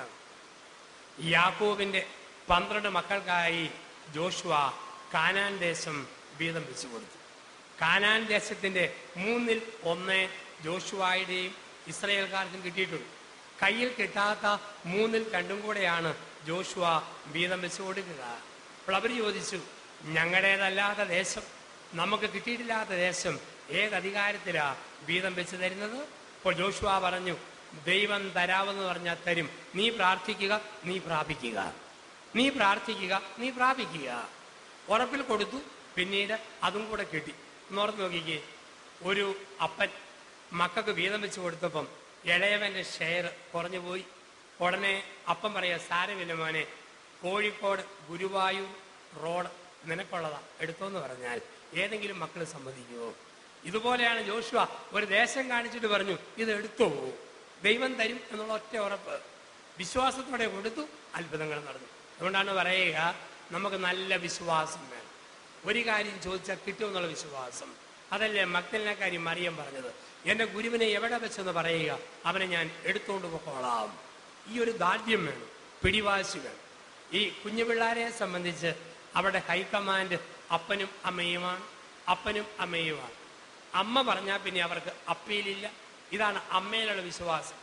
യാക്കോബിന്റെ 12 മക്കൾക്കായി ജോഷുവ കാനാൻ ദേശം വീതം വെച്ചു കൊടുത്തു. കാനാൻ ദേശത്തിന്റെ 1/3 ജോഷുവായുടെയും ഇസ്രായേൽക്കാർക്കും കിട്ടിയിട്ടുണ്ട്. കയ്യിൽ കിട്ടാത്ത 2/3 കൂടെയാണ് ജോഷുവ വീതം വെച്ചു കൊടുക്കുക. അപ്പോൾ അവർ ചോദിച്ചു, ഞങ്ങളുടേതല്ലാത്ത ദേശം, നമുക്ക് കിട്ടിയിട്ടില്ലാത്ത ദേശം ഏതധികാരത്തിലാ വീതം വെച്ച് തരുന്നത്? അപ്പോൾ ജോഷുവ പറഞ്ഞു, ദൈവം തരാമെന്ന് പറഞ്ഞാൽ തരും. നീ പ്രാർത്ഥിക്കുക, നീ പ്രാപിക്കുക. നീ പ്രാർത്ഥിക്കുക, നീ പ്രാപിക്കുക. ഉറപ്പിൽ കൊടുത്തു. പിന്നീട് അതും കൂടെ കിട്ടി. ഓർത്ത് നോക്കിക്കേ, ഒരു അപ്പൻ മക്കൾക്ക് വീതം വെച്ച് കൊടുത്തപ്പം ഇളയവന്റെ ഷെയർ കുറഞ്ഞു പോയി. ഉടനെ അപ്പം പറയാ, സാരമില്ല മോനെ, കോഴിക്കോട് ഗുരുവായൂർ റോഡ് നിനക്കുള്ളതാ, എടുത്തോന്ന് പറഞ്ഞാൽ ഏതെങ്കിലും മക്കൾ സമ്മതിക്കുമോ? ഇതുപോലെയാണ് ജോഷുവ ഒരു ദേശം കാണിച്ചിട്ട് പറഞ്ഞു, ഇത് എടുത്തോ, ദൈവം തരും എന്നുള്ള ഒറ്റ ഉറപ്പ്. വിശ്വാസത്തോടെ കൊടുത്തു, അത്ഭുതങ്ങൾ നടന്നു. അതുകൊണ്ടാണ് പറയുക, നമുക്ക് നല്ല വിശ്വാസം വേണം. ഒരു കാര്യം ചോദിച്ചാൽ കിട്ടുമെന്നുള്ള വിശ്വാസം. അതല്ലേ മഗ്ദലേനെ കാര്യം മറിയം പറഞ്ഞത്, എൻ്റെ ഗുരുവിനെ എവിടെ വെച്ചെന്ന് പറയുക, അവനെ ഞാൻ എടുത്തുകൊണ്ട് പോകോളാം. ഈ ഒരു ദാർഢ്യം വേണം, പിടിവാശി വേണം. ഈ കുഞ്ഞു പിള്ളേരെ സംബന്ധിച്ച് അവരുടെ ഹൈക്കമാൻഡ് അപ്പനും അമ്മയുമാണ്. അപ്പനും അമ്മയുമാണ്. അമ്മ പറഞ്ഞാൽ പിന്നെ അവർക്ക് അപ്പീലില്ല. ഇതാണ് അമ്മയിലുള്ള വിശ്വാസം.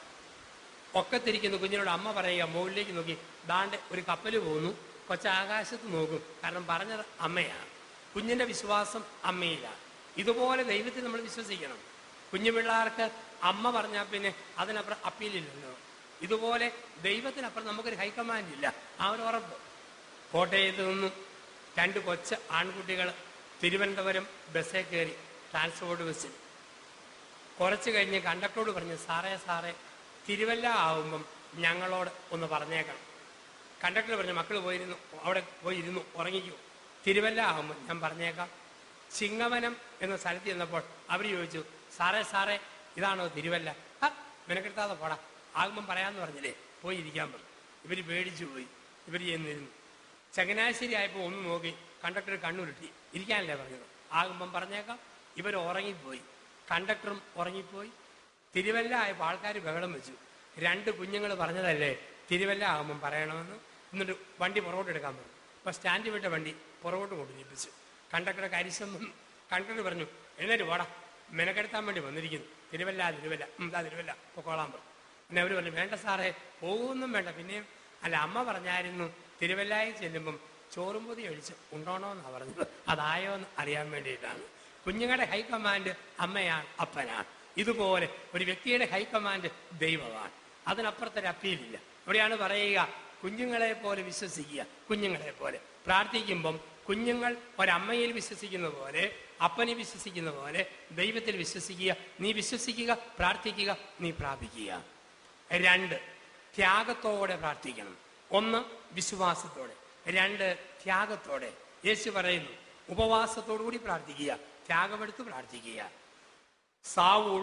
ഒക്കത്തിരിക്കുന്ന കുഞ്ഞിനോട് അമ്മ പറയുക, മുകളിലേക്ക് നോക്കി, ദാണ്ട് ഒരു കപ്പൽ പോകുന്നു, കൊച്ചാകാശത്ത് നോക്കും. കാരണം പറഞ്ഞത് അമ്മയാണ്. കുഞ്ഞിന്റെ വിശ്വാസം അമ്മയിലാണ്. ഇതുപോലെ ദൈവത്തിൽ നമ്മൾ വിശ്വസിക്കണം. കുഞ്ഞു പിള്ളേർക്ക് അമ്മ പറഞ്ഞാൽ പിന്നെ അതിനപ്പുറം അപ്പീലില്ലല്ലോ. ഇതുപോലെ ദൈവത്തിനപ്പുറം നമുക്കൊരു ഹൈക്കമാൻഡ് ഇല്ല. ആ ഒരു ഉറപ്പ്. കോട്ടയത്ത് നിന്നും 2 കൊച്ചു ആൺകുട്ടികൾ തിരുവനന്തപുരം ബസ്സിൽ കയറി, ട്രാൻസ്പോർട്ട് ബസ്സിൽ. കുറച്ച് കഴിഞ്ഞ് കണ്ടക്ടറോട് പറഞ്ഞു, സാറേ തിരുവല്ല ആവുമ്പം ഞങ്ങളോട് ഒന്ന് പറഞ്ഞേക്കണം. കണ്ടക്ടർ പറഞ്ഞു, മക്കൾ പോയിരുന്നു, അവിടെ പോയിരുന്നു, ഉറങ്ങിക്കൂ, തിരുവല്ല ആകുമ്പോൾ ഞാൻ പറഞ്ഞേക്കാം. ചിങ്ങവനം എന്ന സ്ഥലത്ത് ചെന്നപ്പോൾ അവർ ചോദിച്ചു, സാറേ ഇതാണോ തിരുവല്ല? നിനക്കെടുത്താതെ പോടാ, ആകുമ്പം പറയാമെന്ന് പറഞ്ഞില്ലേ, പോയി ഇരിക്കാൻ പറഞ്ഞു. ഇവർ പേടിച്ചു പോയി. ഇവർ ചെന്നിരുന്നു. ചങ്ങനാശ്ശേരി ആയപ്പോൾ ഒന്ന് നോക്കി, കണ്ടക്ടർ കണ്ണുരുട്ടി. ഇരിക്കാനല്ലേ പറഞ്ഞത്, ആകുമ്പം പറഞ്ഞേക്കാം. ഇവർ ഉറങ്ങിപ്പോയി, കണ്ടക്ടറും ഉറങ്ങിപ്പോയി. തിരുവല്ല ആയപ്പോൾ ആൾക്കാർ ബഹളം വെച്ചു. 2 കുഞ്ഞുങ്ങൾ പറഞ്ഞതല്ലേ തിരുവല്ല ആകുമ്പം പറയണമെന്ന്. എന്നിട്ട് വണ്ടി പുറകോട്ട് എടുക്കാൻ പറഞ്ഞു. അപ്പോൾ സ്റ്റാൻഡ് വിട്ട വണ്ടി പുറകോട്ട് കൊണ്ടുചിപ്പിച്ചു. കണ്ടക്ടറുടെ കരിശം വന്നു. കണ്ടക്ടർ പറഞ്ഞു, എഴുന്നേറ്റ് പോടാ, മെനക്കെടുത്താൻ വേണ്ടി വന്നിരിക്കുന്നു, തിരുവല്ല തിരുവല്ല പൊക്കോളാൻ പറഞ്ഞു. പിന്നെ അവർ പറഞ്ഞു, വേണ്ട സാറേ, പോകുമൊന്നും വേണ്ട. പിന്നെയും അല്ല, അമ്മ പറഞ്ഞായിരുന്നു തിരുവല്ലായിൽ ചെല്ലുമ്പം ചോറും പൊതി ഒഴിച്ച് ഉണ്ടോണോന്നാണ് പറഞ്ഞത്. അതായോ എന്ന് അറിയാൻ വേണ്ടിയിട്ടാണ്. കുഞ്ഞുങ്ങളുടെ ഹൈക്കമാൻഡ് അമ്മയാണ്, അപ്പനാണ്. ഇതുപോലെ ഒരു വ്യക്തിയുടെ ഹൈക്കമാൻഡ് ദൈവമാണ്. അതിനപ്പുറത്തൊരു അപ്പീലില്ല. അവിടെയാണ് പറയുക, കുഞ്ഞുങ്ങളെ പോലെ വിശ്വസിക്കുക. കുഞ്ഞുങ്ങളെ പോലെ പ്രാർത്ഥിക്കുമ്പം കുഞ്ഞുങ്ങൾ ഒരമ്മയിൽ വിശ്വസിക്കുന്ന പോലെ, അപ്പനെ വിശ്വസിക്കുന്ന പോലെ ദൈവത്തിൽ വിശ്വസിക്കുക. നീ വിശ്വസിക്കുക, പ്രാർത്ഥിക്കുക, നീ പ്രാപിക്കുക. 2, ത്യാഗത്തോടെ പ്രാർത്ഥിക്കണം. 1 വിശ്വാസത്തോടെ, 2 ത്യാഗത്തോടെ. യേശു പറയുന്നു, ഉപവാസത്തോടുകൂടി പ്രാർത്ഥിക്കുക, ത്യാഗമെടുത്ത് പ്രാർത്ഥിക്കുക. സാവൂൾ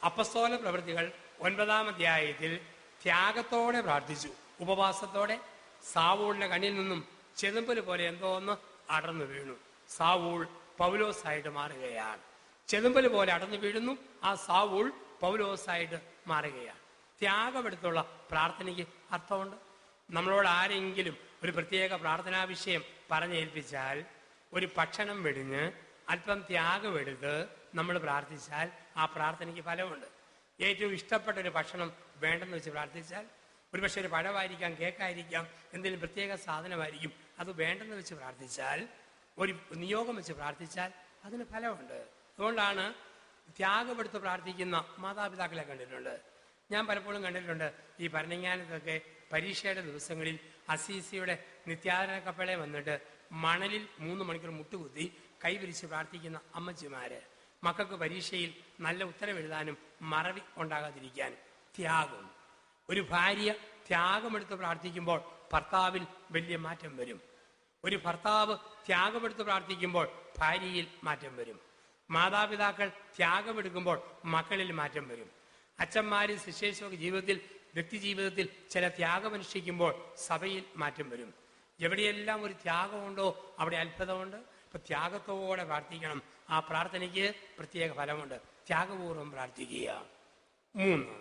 അപ്പസ്തോല പ്രവൃത്തികൾ 9-ാം അധ്യായത്തിൽ ത്യാഗത്തോടെ പ്രാർത്ഥിച്ചു, ഉപവാസത്തോടെ. സാവൂളിന്റെ കണ്ണിൽ നിന്നും ചെതുമ്പൽ പോലെ എന്തോ ഒന്ന് അടർന്നു വീണു. സാവൂൾ പൗലോസായിട്ട് മാറുകയാണ്. ചെതുമ്പൽ പോലെ അടർന്നു വീഴുന്നു. ആ സാവൂൾ പൗലോസായിട്ട് മാറുകയാണ്. ത്യാഗമെടുത്തുള്ള പ്രാർത്ഥനയ്ക്ക് അർത്ഥമുണ്ട്. നമ്മളോട് ആരെങ്കിലും ഒരു പ്രത്യേക പ്രാർത്ഥനാ വിഷയം പറഞ്ഞേൽപ്പിച്ചാൽ, ഒരു ഭക്ഷണം വെടിഞ്ഞ് അല്പം ത്യാഗമെടുത്ത് നമ്മൾ പ്രാർത്ഥിച്ചാൽ ആ പ്രാർത്ഥനയ്ക്ക് ഫലമുണ്ട്. ഏറ്റവും ഇഷ്ടപ്പെട്ട ഒരു ഭക്ഷണം വേണ്ടെന്ന് വെച്ച് പ്രാർത്ഥിച്ചാൽ, ഒരുപക്ഷെ ഒരു പഴമായിരിക്കാം, കേക്കായിരിക്കാം, എന്തെങ്കിലും പ്രത്യേക സാധനമായിരിക്കും, അത് വേണ്ടെന്ന് വെച്ച് പ്രാർത്ഥിച്ചാൽ, ഒരു നിയോഗം വെച്ച് പ്രാർത്ഥിച്ചാൽ അതിന് ഫലമുണ്ട്. അതുകൊണ്ടാണ് ത്യാഗമെടുത്ത് പ്രാർത്ഥിക്കുന്ന മാതാപിതാക്കളെ കണ്ടിട്ടുണ്ട്. ഞാൻ പലപ്പോഴും കണ്ടിട്ടുണ്ട്, ഈ ഭരണങ്ങാനത്തൊക്കെ പരീക്ഷയുടെ ദിവസങ്ങളിൽ അസീസിയുടെ നിത്യാദന കപ്പലെ വന്നിട്ട് മണലിൽ 3 മണിക്കൂർ മുട്ടുകുത്തി കൈവിരിച്ച് പ്രാർത്ഥിക്കുന്ന അമ്മച്ചിമാര്, മക്കൾക്ക് പരീക്ഷയിൽ നല്ല ഉത്തരവെഴുതാനും മറവി ഉണ്ടാകാതിരിക്കാനും. ത്യാഗം. ഒരു ഭാര്യ ത്യാഗമെടുത്ത് പ്രാർത്ഥിക്കുമ്പോൾ ഭർത്താവിൽ വലിയ മാറ്റം വരും. ഒരു ഭർത്താവ് ത്യാഗമെടുത്ത് പ്രാർത്ഥിക്കുമ്പോൾ ഭാര്യയിൽ മാറ്റം വരും. മാതാപിതാക്കൾ ത്യാഗമെടുക്കുമ്പോൾ മക്കളിൽ മാറ്റം വരും. അച്ഛന്മാര് ശിശേശ്വര ജീവിതത്തിൽ, വ്യക്തി ജീവിതത്തിൽ ചില ത്യാഗമനുഷ്ഠിക്കുമ്പോൾ സഭയിൽ മാറ്റം വരും. എവിടെയെല്ലാം ഒരു ത്യാഗമുണ്ടോ അവിടെ അത്ഭുതമുണ്ട്. ഇപ്പൊ ത്യാഗത്തോടെ പ്രാർത്ഥിക്കണം. ആ പ്രാർത്ഥനയ്ക്ക് പ്രത്യേക ഫലമുണ്ട്. ത്യാഗപൂർവം പ്രാർത്ഥിക്കുക. 3,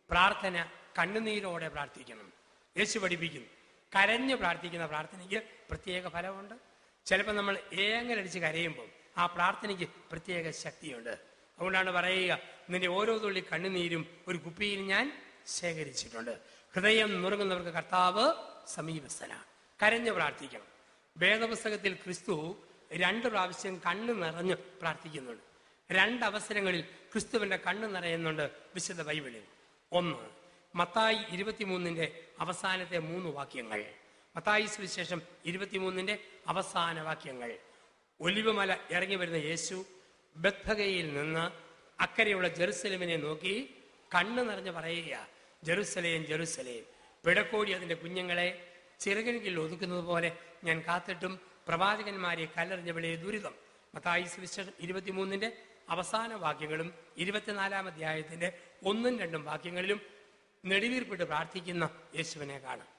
പ്രാർത്ഥന കണ്ണുനീരോടെ പ്രാർത്ഥിക്കണം. യേശു പഠിപ്പിക്കുന്നു, കരഞ്ഞ് പ്രാർത്ഥിക്കുന്ന പ്രാർത്ഥനയ്ക്ക് പ്രത്യേക ഫലമുണ്ട്. ചിലപ്പോൾ നമ്മൾ ഏങ്ങലടിച്ച് കരയുമ്പോൾ ആ പ്രാർത്ഥനയ്ക്ക് പ്രത്യേക ശക്തിയുണ്ട്. അതുകൊണ്ടാണ് പറയുക, നിന്റെ ഓരോ തുള്ളി കണ്ണുനീരും ഒരു കുപ്പിയിൽ ഞാൻ ശേഖരിച്ചിട്ടുണ്ട്. ഹൃദയം നുറുങ്ങുന്നവർക്ക് കർത്താവ് സമീപസ്ഥനാണ്. കരഞ്ഞ് പ്രാർത്ഥിക്കണം. വേദപുസ്തകത്തിൽ ക്രിസ്തു 2 പ്രാവശ്യം കണ്ണ് നിറഞ്ഞ് പ്രാർത്ഥിക്കുന്നുണ്ട്. 2 അവസരങ്ങളിൽ ക്രിസ്തുവിന്റെ കണ്ണ് നിറയുന്നുണ്ട് വിശുദ്ധ ബൈബിളിൽ. 1, മത്തായി 23 അവസാനത്തെ 3 വാക്യങ്ങൾ. മത്തായി സുവിശേഷം 23 അവസാന വാക്യങ്ങൾ. ഒലിവുമല ഇറങ്ങി വരുന്ന യേശു ബത്ഫഗയിൽ നിന്ന് അക്കരെയുള്ള ജെറുസലേമിനെ നോക്കി കണ്ണ് നിറഞ്ഞ് പറയുക, ജെറുസലേം ജെറുസലേം, പിടക്കോടി അതിന്റെ കുഞ്ഞുങ്ങളെ ചിറകിൽ ഒതുക്കുന്നത് പോലെ ഞാൻ കാത്തിട്ടും പ്രവാചകന്മാരെ കല്ലെറിഞ്ഞവളെ ദുരിതം. മത്തായി സുവിശേഷം 23 അവസാന വാക്യങ്ങളും 24 അധ്യായത്തിന്റെ 1, 2 വാക്യങ്ങളിലും നെടുവീർപ്പിട്ട് പ്രാർത്ഥിക്കുന്ന യേശുവിനെ കാണാം.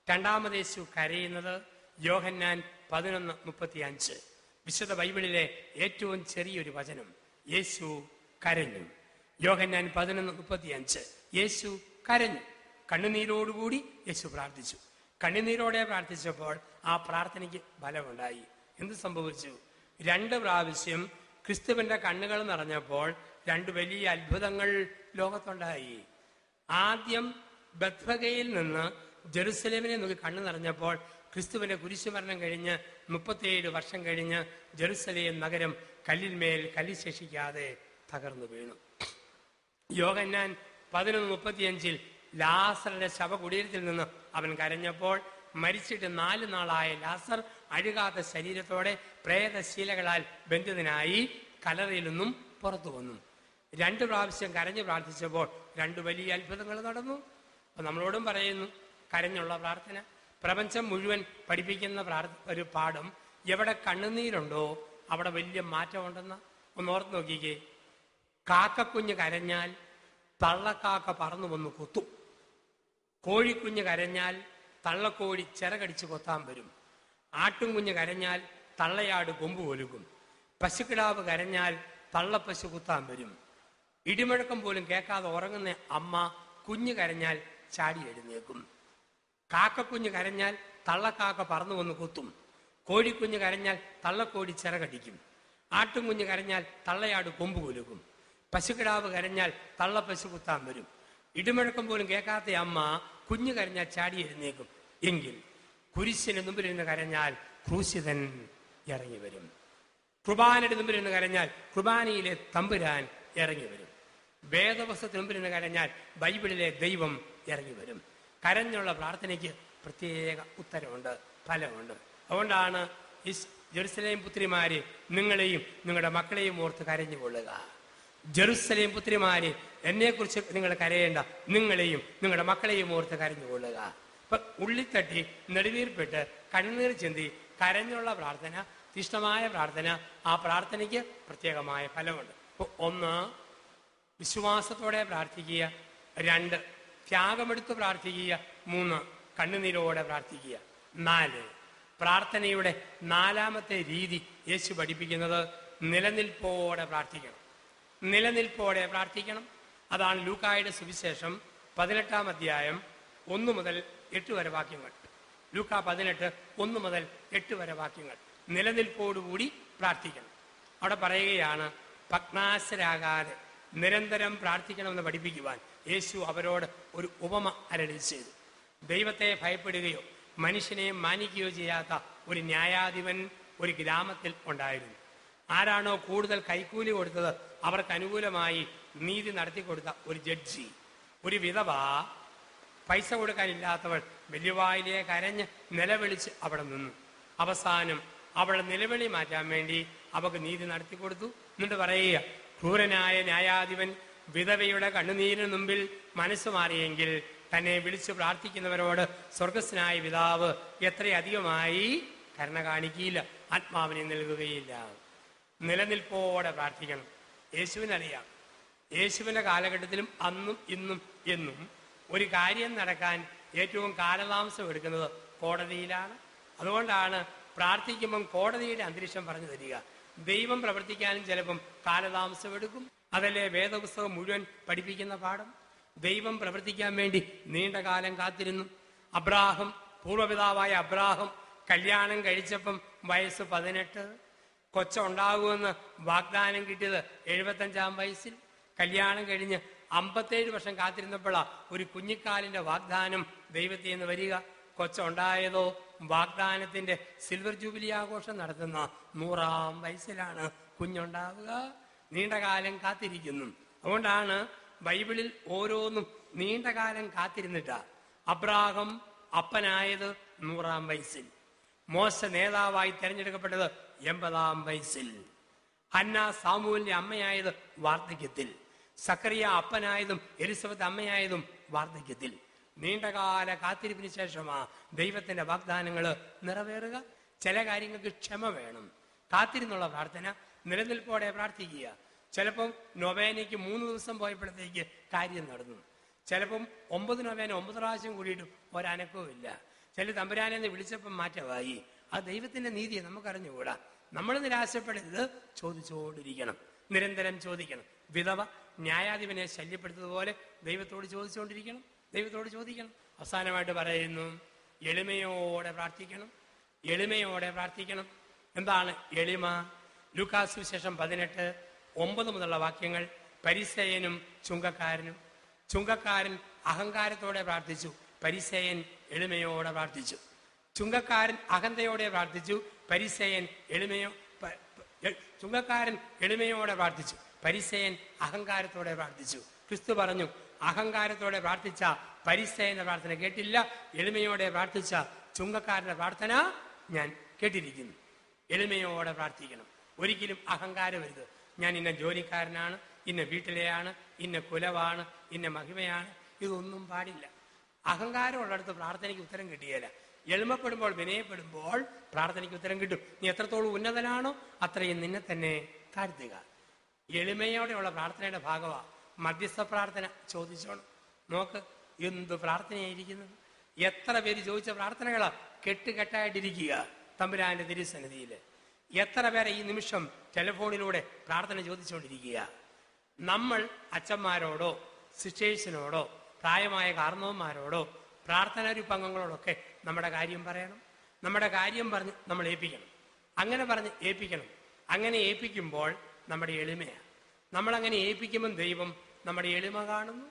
2ാമത് യേശു കരയുന്നത് യോഹന്നാൻ 11:35. വിശുദ്ധ ബൈബിളിലെ ഏറ്റവും ചെറിയൊരു വചനം. യേശു കരഞ്ഞു. യോഹന്നാൻ 11:35. യേശു കരഞ്ഞു. കണ്ണുനീരോടുകൂടി യേശു പ്രാർത്ഥിച്ചു. കണ്ണുനീരോടെ പ്രാർത്ഥിച്ചപ്പോൾ ആ പ്രാർത്ഥനയ്ക്ക് ഫലമുണ്ടായി. എന്ത് സംഭവിച്ചു? 2 പ്രാവശ്യം ക്രിസ്തുവിന്റെ കണ്ണുകൾ നിറഞ്ഞപ്പോൾ 2 വലിയ അത്ഭുതങ്ങൾ ലോകത്തുണ്ടായി. ആദ്യം ബത്ഫഗയിൽ നിന്ന് ജെറുസലേമിനെ നോക്കി കണ്ണു നിറഞ്ഞപ്പോൾ ക്രിസ്തുവിന്റെ കുരിശുമരണം കഴിഞ്ഞ് 37 വർഷം കഴിഞ്ഞ് ജെറുസലേം നഗരം കല്ലിന്മേൽ കല്ല് ശേഷിക്കാതെ തകർന്നു വീണു. യോഹന്നാൻ 11:35 ലാസറിന്റെ ശവകുടീരത്തിൽ നിന്ന് അവൻ കരഞ്ഞപ്പോൾ മരിച്ചിട്ട് 4 നാളായ ലാസർ അഴുകാത്ത ശരീരത്തോടെ പ്രേതശീലകളാൽ ബന്ധിതനായി കല്ലറയിൽ നിന്നും പുറത്തു വന്നു. 2 പ്രാവശ്യം കരഞ്ഞു പ്രാർത്ഥിച്ചപ്പോൾ 2 വലിയ അത്ഭുതങ്ങൾ നടന്നു. അപ്പൊ നമ്മളോടും പറയുന്നു, കരഞ്ഞുള്ള പ്രാർത്ഥന. പ്രപഞ്ചം മുഴുവൻ പഠിപ്പിക്കുന്ന ഒരു പാഠം, എവിടെ കണ്ണുനീരുണ്ടോ അവിടെ വലിയ മാറ്റമുണ്ടെന്ന് ഒന്ന് ഓർത്ത് നോക്കിക്കേ. കാക്കക്കുഞ്ഞ് കരഞ്ഞാൽ തള്ളക്കാക്ക പറന്നു വന്ന് കൊത്തും. കോഴിക്കുഞ്ഞ് കരഞ്ഞാൽ തള്ളക്കോഴി ചിറകടിച്ച് കൊത്താൻ വരും. ആട്ടുംകുഞ്ഞ് കരഞ്ഞാൽ തള്ളയാട് കൊമ്പ് കൊലുക്കും. പശുക്കിടാവ് കരഞ്ഞാൽ തള്ളപ്പശു കുത്താൻ വരും. ഇടിമുഴക്കം പോലും കേൾക്കാതെ ഉറങ്ങുന്ന അമ്മ കുഞ്ഞ് കരഞ്ഞാൽ ചാടി എഴുന്നേക്കും. കാക്കക്കുഞ്ഞ് കരഞ്ഞാൽ തള്ളക്കാക്ക പറന്നു വന്ന് കൊത്തും. കോഴിക്കുഞ്ഞ് കരഞ്ഞാൽ തള്ളക്കോഴി ചിറകടിക്കും. ആട്ടുംകുഞ്ഞ് കരഞ്ഞാൽ തള്ളയാട് കൊമ്പ് കൊലുക്കും. പശുക്കിടാവ് കരഞ്ഞാൽ തള്ളപ്പശു കുത്താൻ വരും. ഇടിമുഴക്കം പോലും കേൾക്കാത്ത അമ്മ കുഞ്ഞ് കരഞ്ഞാൽ ചാടി എഴുന്നേക്കും. എങ്കിൽ കുരിശിന് മുമ്പിലിരുന്ന് കരഞ്ഞാൽ ക്രൂശിതൻ ഇറങ്ങി വരും. കുർബാനയുടെ മുമ്പിലിരുന്ന് കരഞ്ഞാൽ കുർബാനയിലെ തമ്പുരാൻ ഇറങ്ങി വരും. വേദപുസ്തകത്തിന് മുമ്പിലിരുന്ന് കരഞ്ഞാൽ ബൈബിളിലെ ദൈവം ഇറങ്ങി വരും. കരഞ്ഞുള്ള പ്രാർത്ഥനയ്ക്ക് പ്രത്യേക ഉത്തരവുണ്ട്, ഫലമുണ്ട്. അതുകൊണ്ടാണ് ഈ ജെറുസലേം പുത്രിമാരെ, നിങ്ങളെയും നിങ്ങളുടെ മക്കളെയും ഓർത്ത് കരഞ്ഞുകൊള്ളുക. ജെറുസലേം പുത്രിമാരെ, എന്നെക്കുറിച്ച് നിങ്ങൾ കരയേണ്ട, നിങ്ങളെയും നിങ്ങളുടെ മക്കളെയും ഓർത്ത് കരഞ്ഞുകൊള്ളുക. അപ്പൊ ഉള്ളിത്തട്ടി നെടുവീർപ്പിട്ട് കണ്ണുനീർ ചിന്തി കരഞ്ഞുള്ള പ്രാർത്ഥന, തീഷ്ണമായ പ്രാർത്ഥന, ആ പ്രാർത്ഥനയ്ക്ക് പ്രത്യേകമായ ഫലമുണ്ട്. അപ്പൊ 1, വിശ്വാസത്തോടെ പ്രാർത്ഥിക്കുക. 2, ത്യാഗമെടുത്ത് പ്രാർത്ഥിക്കുക. 3, കണ്ണുനീരോടെ പ്രാർത്ഥിക്കുക. 4, പ്രാർത്ഥനയുടെ 4ാമത്തെ രീതി യേശു പഠിപ്പിക്കുന്നത് നിലനിൽപ്പോടെ പ്രാർത്ഥിക്കണം. നിലനിൽപ്പോടെ പ്രാർത്ഥിക്കണം. അതാണ് ലൂക്കായുടെ സുവിശേഷം 18-ാം അധ്യായം 1 മുതൽ 8 വരെ വാക്യങ്ങൾ. ലൂക്ക 18, 1 മുതൽ 8 വരെ വാക്യങ്ങൾ. നിലനിൽപ്പോടുകൂടി പ്രാർത്ഥിക്കണം. അവിടെ പറയുകയാണ്, ഭഗ്നാശരാകാതെ നിരന്തരം പ്രാർത്ഥിക്കണമെന്ന് പഠിപ്പിക്കുവാൻ യേശു അവരോട് ഒരു ഉപമ അരുളി ചെയ്തു. ദൈവത്തെ ഭയപ്പെടുകയോ മനുഷ്യനെ മാനിക്കുകയോ ചെയ്യാത്ത ഒരു ന്യായാധിപൻ ഒരു ഗ്രാമത്തിൽ ഉണ്ടായിരുന്നു. ആരാണോ കൂടുതൽ കൈക്കൂലി കൊടുത്തത് അവർക്ക് അനുകൂലമായി നീതി നടത്തിക്കൊടുത്ത ഒരു ജഡ്ജി. ഒരു വിധവ, പൈസ കൊടുക്കാനില്ലാത്തവൾ വലിയവായിലെ കരഞ്ഞ് നിലവിളിച്ച് അവിടെ നിന്നു. അവസാനം അവളുടെ നിലവിളി മാറ്റാൻ വേണ്ടി അവക്ക് നീതി നടത്തി കൊടുത്തു. എന്നിട്ട് പറയുക, ക്രൂരനായ ന്യായാധിപൻ വിധവയുടെ കണ്ണുനീരിന് മുമ്പിൽ മനസ്സ് മാറിയെങ്കിൽ തന്നെ വിളിച്ചു പ്രാർത്ഥിക്കുന്നവരോട് സ്വർഗസ്നായ പിതാവ് എത്രയധികമായി കരുണ കാണിക്കില്ല, ആത്മാവിനെ നൽകുകയില്ല. നിലനിൽപ്പോടെ പ്രാർത്ഥിക്കണം. യേശുവിനറിയാം, യേശുവിൻ്റെ കാലഘട്ടത്തിലും അന്നും ഇന്നും എന്നും ഒരു കാര്യം നടക്കാൻ ഏറ്റവും കാലതാമസം എടുക്കുന്നത് കോടതിയിലാണ്. അതുകൊണ്ടാണ് പ്രാർത്ഥിക്കുമ്പം കോടതിയുടെ അന്തരീക്ഷം പറഞ്ഞു തരിക. ദൈവം പ്രവർത്തിക്കാനും ചിലപ്പം കാലതാമസം എടുക്കും. അതല്ലേ വേദപുസ്തകം മുഴുവൻ പഠിപ്പിക്കുന്ന പാഠം. ദൈവം പ്രവർത്തിക്കാൻ വേണ്ടി നീണ്ട കാലം കാത്തിരുന്നു. അബ്രാഹം, പൂർവ്വപിതാവായ അബ്രാഹം കല്യാണം കഴിച്ചപ്പം വയസ്സ് 18, കൊച്ചുണ്ടാകുമെന്ന് വാഗ്ദാനം കിട്ടിയത് 75-ാം വയസ്സിൽ. കല്യാണം കഴിഞ്ഞ് 57 വർഷം കാത്തിരുന്നപ്പോഴാണ് ഒരു കുഞ്ഞിക്കാലിന്റെ വാഗ്ദാനം ദൈവത്തിൽ നിന്ന് വരിക. കൊച്ചുണ്ടായതോ വാഗ്ദാനത്തിന്റെ സിൽവർ ജൂബിലി ആഘോഷം നടത്തുന്ന 100-ാം വയസ്സിലാണ് കുഞ്ഞുണ്ടാവുക. നീണ്ടകാലം കാത്തിരിക്കുന്നു. അതുകൊണ്ടാണ് ബൈബിളിൽ ഓരോന്നും നീണ്ടകാലം കാത്തിരുന്നിട്ടാ. അബ്രാഹം അപ്പനായത് 100-ാം വയസ്സിൽ, മോശ നേതാവായി തെരഞ്ഞെടുക്കപ്പെട്ടത് 80-ാം വയസ്സിൽ, ഹന്ന സാമൂലിന്റെ അമ്മയായത് വാർദ്ധക്യത്തിൽ, സക്കറിയ അപ്പനായതും എലിസബത്ത് അമ്മയായതും വാർദ്ധക്യത്തിൽ. നീണ്ടകാല കാത്തിരിപ്പിന് ശേഷമാ ദൈവത്തിന്റെ വാഗ്ദാനങ്ങൾ നിറവേറുക. ചില കാര്യങ്ങൾക്ക് ക്ഷമ വേണം. കാത്തിരുന്നുള്ള പ്രാർത്ഥന, നിലനിൽപ്പോടെ പ്രാർത്ഥിക്കുക. ചിലപ്പം നൊവേനയ്ക്ക് 3 ദിവസം പോയപ്പോഴത്തേക്ക് കാര്യം നടന്നു. ചിലപ്പം 9 നൊവേന 9 പ്രാവശ്യം കൂടിയിട്ടും ഒരനക്കവും ഇല്ല. ചില തമ്പുരാനെന്ന് വിളിച്ചപ്പം മാറ്റമായി. അത് ദൈവത്തിന്റെ നീതിയെ നമുക്കറിഞ്ഞുകൂടാ. നമ്മൾ നിരാശപ്പെടരുത്, ചോദിച്ചുകൊണ്ടിരിക്കണം, നിരന്തരം ചോദിക്കണം. വിധവ ന്യായാധിപനെ ശല്യപ്പെടുത്തതുപോലെ ദൈവത്തോട് ചോദിച്ചുകൊണ്ടിരിക്കണം, ദൈവത്തോട് ചോദിക്കണം. അവസാനമായിട്ട് പറയുന്നു, എളിമയോടെ പ്രാർത്ഥിക്കണം, എളിമയോടെ പ്രാർത്ഥിക്കണം. എന്താണ് എളിമ? ലൂക്കാസ് സുവിശേഷം 18:9 മുതലുള്ള വാക്യങ്ങൾ. പരിസേയനും ചുങ്കക്കാരനും. ചുങ്കക്കാരൻ അഹങ്കാരത്തോടെ പ്രാർത്ഥിച്ചു, പരിസേയൻ എളിമയോടെ പ്രാർത്ഥിച്ചു. ചുങ്കക്കാരൻ അഹന്തയോടെ പ്രാർത്ഥിച്ചു, പരിസേയൻ ചുങ്കക്കാരൻ എളിമയോടെ പ്രാർത്ഥിച്ചു, പരിസേയൻ അഹങ്കാരത്തോടെ പ്രാർത്ഥിച്ചു. ക്രിസ്തു പറഞ്ഞു, അഹങ്കാരത്തോടെ പ്രാർത്ഥിച്ച പരിസേയന്റെ പ്രാർത്ഥന കേട്ടില്ല, എളിമയോടെ പ്രാർത്ഥിച്ച ചുങ്കക്കാരന്റെ പ്രാർത്ഥന ഞാൻ കേട്ടിരിക്കുന്നു. എളിമയോടെ പ്രാർത്ഥിക്കണം. ഒരിക്കലും അഹങ്കാരം വരുത്. ഞാൻ ഇന്ന ജോലിക്കാരനാണ്, ഇന്ന വീട്ടിലെയാണ്, ഇന്ന കുലവാണ്, ഇന്ന മഹിമയാണ്, ഇതൊന്നും പാടില്ല. അഹങ്കാരമുള്ളിടത്ത് പ്രാർത്ഥനയ്ക്ക് ഉത്തരം കിട്ടിയല്ല. എളിമപ്പെടുമ്പോൾ, വിനയപ്പെടുമ്പോൾ പ്രാർത്ഥനയ്ക്ക് ഉത്തരം കിട്ടും. നീ എത്രത്തോളം ഉന്നതനാണോ അത്രയും നിന്നെ തന്നെ താഴ്ത്തുക. എളിമയോടെയുള്ള പ്രാർത്ഥനയുടെ ഭാഗമാണ് മധ്യസ്ഥ പ്രാർത്ഥന. ചോദിച്ചോണം. നോക്ക് എന്ത് പ്രാർത്ഥനയായിരിക്കുന്നത്. എത്ര പേര് ചോദിച്ച പ്രാർത്ഥനകളാ കെട്ടുകെട്ടായിട്ടിരിക്കുക തമ്പുരാന്റെ തിരുസന്നിധിയിൽ. എത്ര പേരെ ഈ നിമിഷം ടെലിഫോണിലൂടെ പ്രാർത്ഥന ചോദിച്ചുകൊണ്ടിരിക്കുക. നമ്മൾ അച്ഛന്മാരോടോ സിസ്റ്റേഴ്സിനോടോ പ്രായമായ കാരണവന്മാരോടോ പ്രാർത്ഥനാരൂപങ്ങളോടൊക്കെ നമ്മുടെ കാര്യം പറയണം. നമ്മുടെ കാര്യം പറഞ്ഞ് നമ്മൾ ഏൽപ്പിക്കണം. അങ്ങനെ പറഞ്ഞ് ഏൽപ്പിക്കണം. അങ്ങനെ ഏൽപ്പിക്കുമ്പോൾ നമ്മുടെ എളിമയാണ്. നമ്മളങ്ങനെ ഏൽപ്പിക്കുമ്പം ദൈവം നമ്മുടെ എളിമ കാണുന്നു.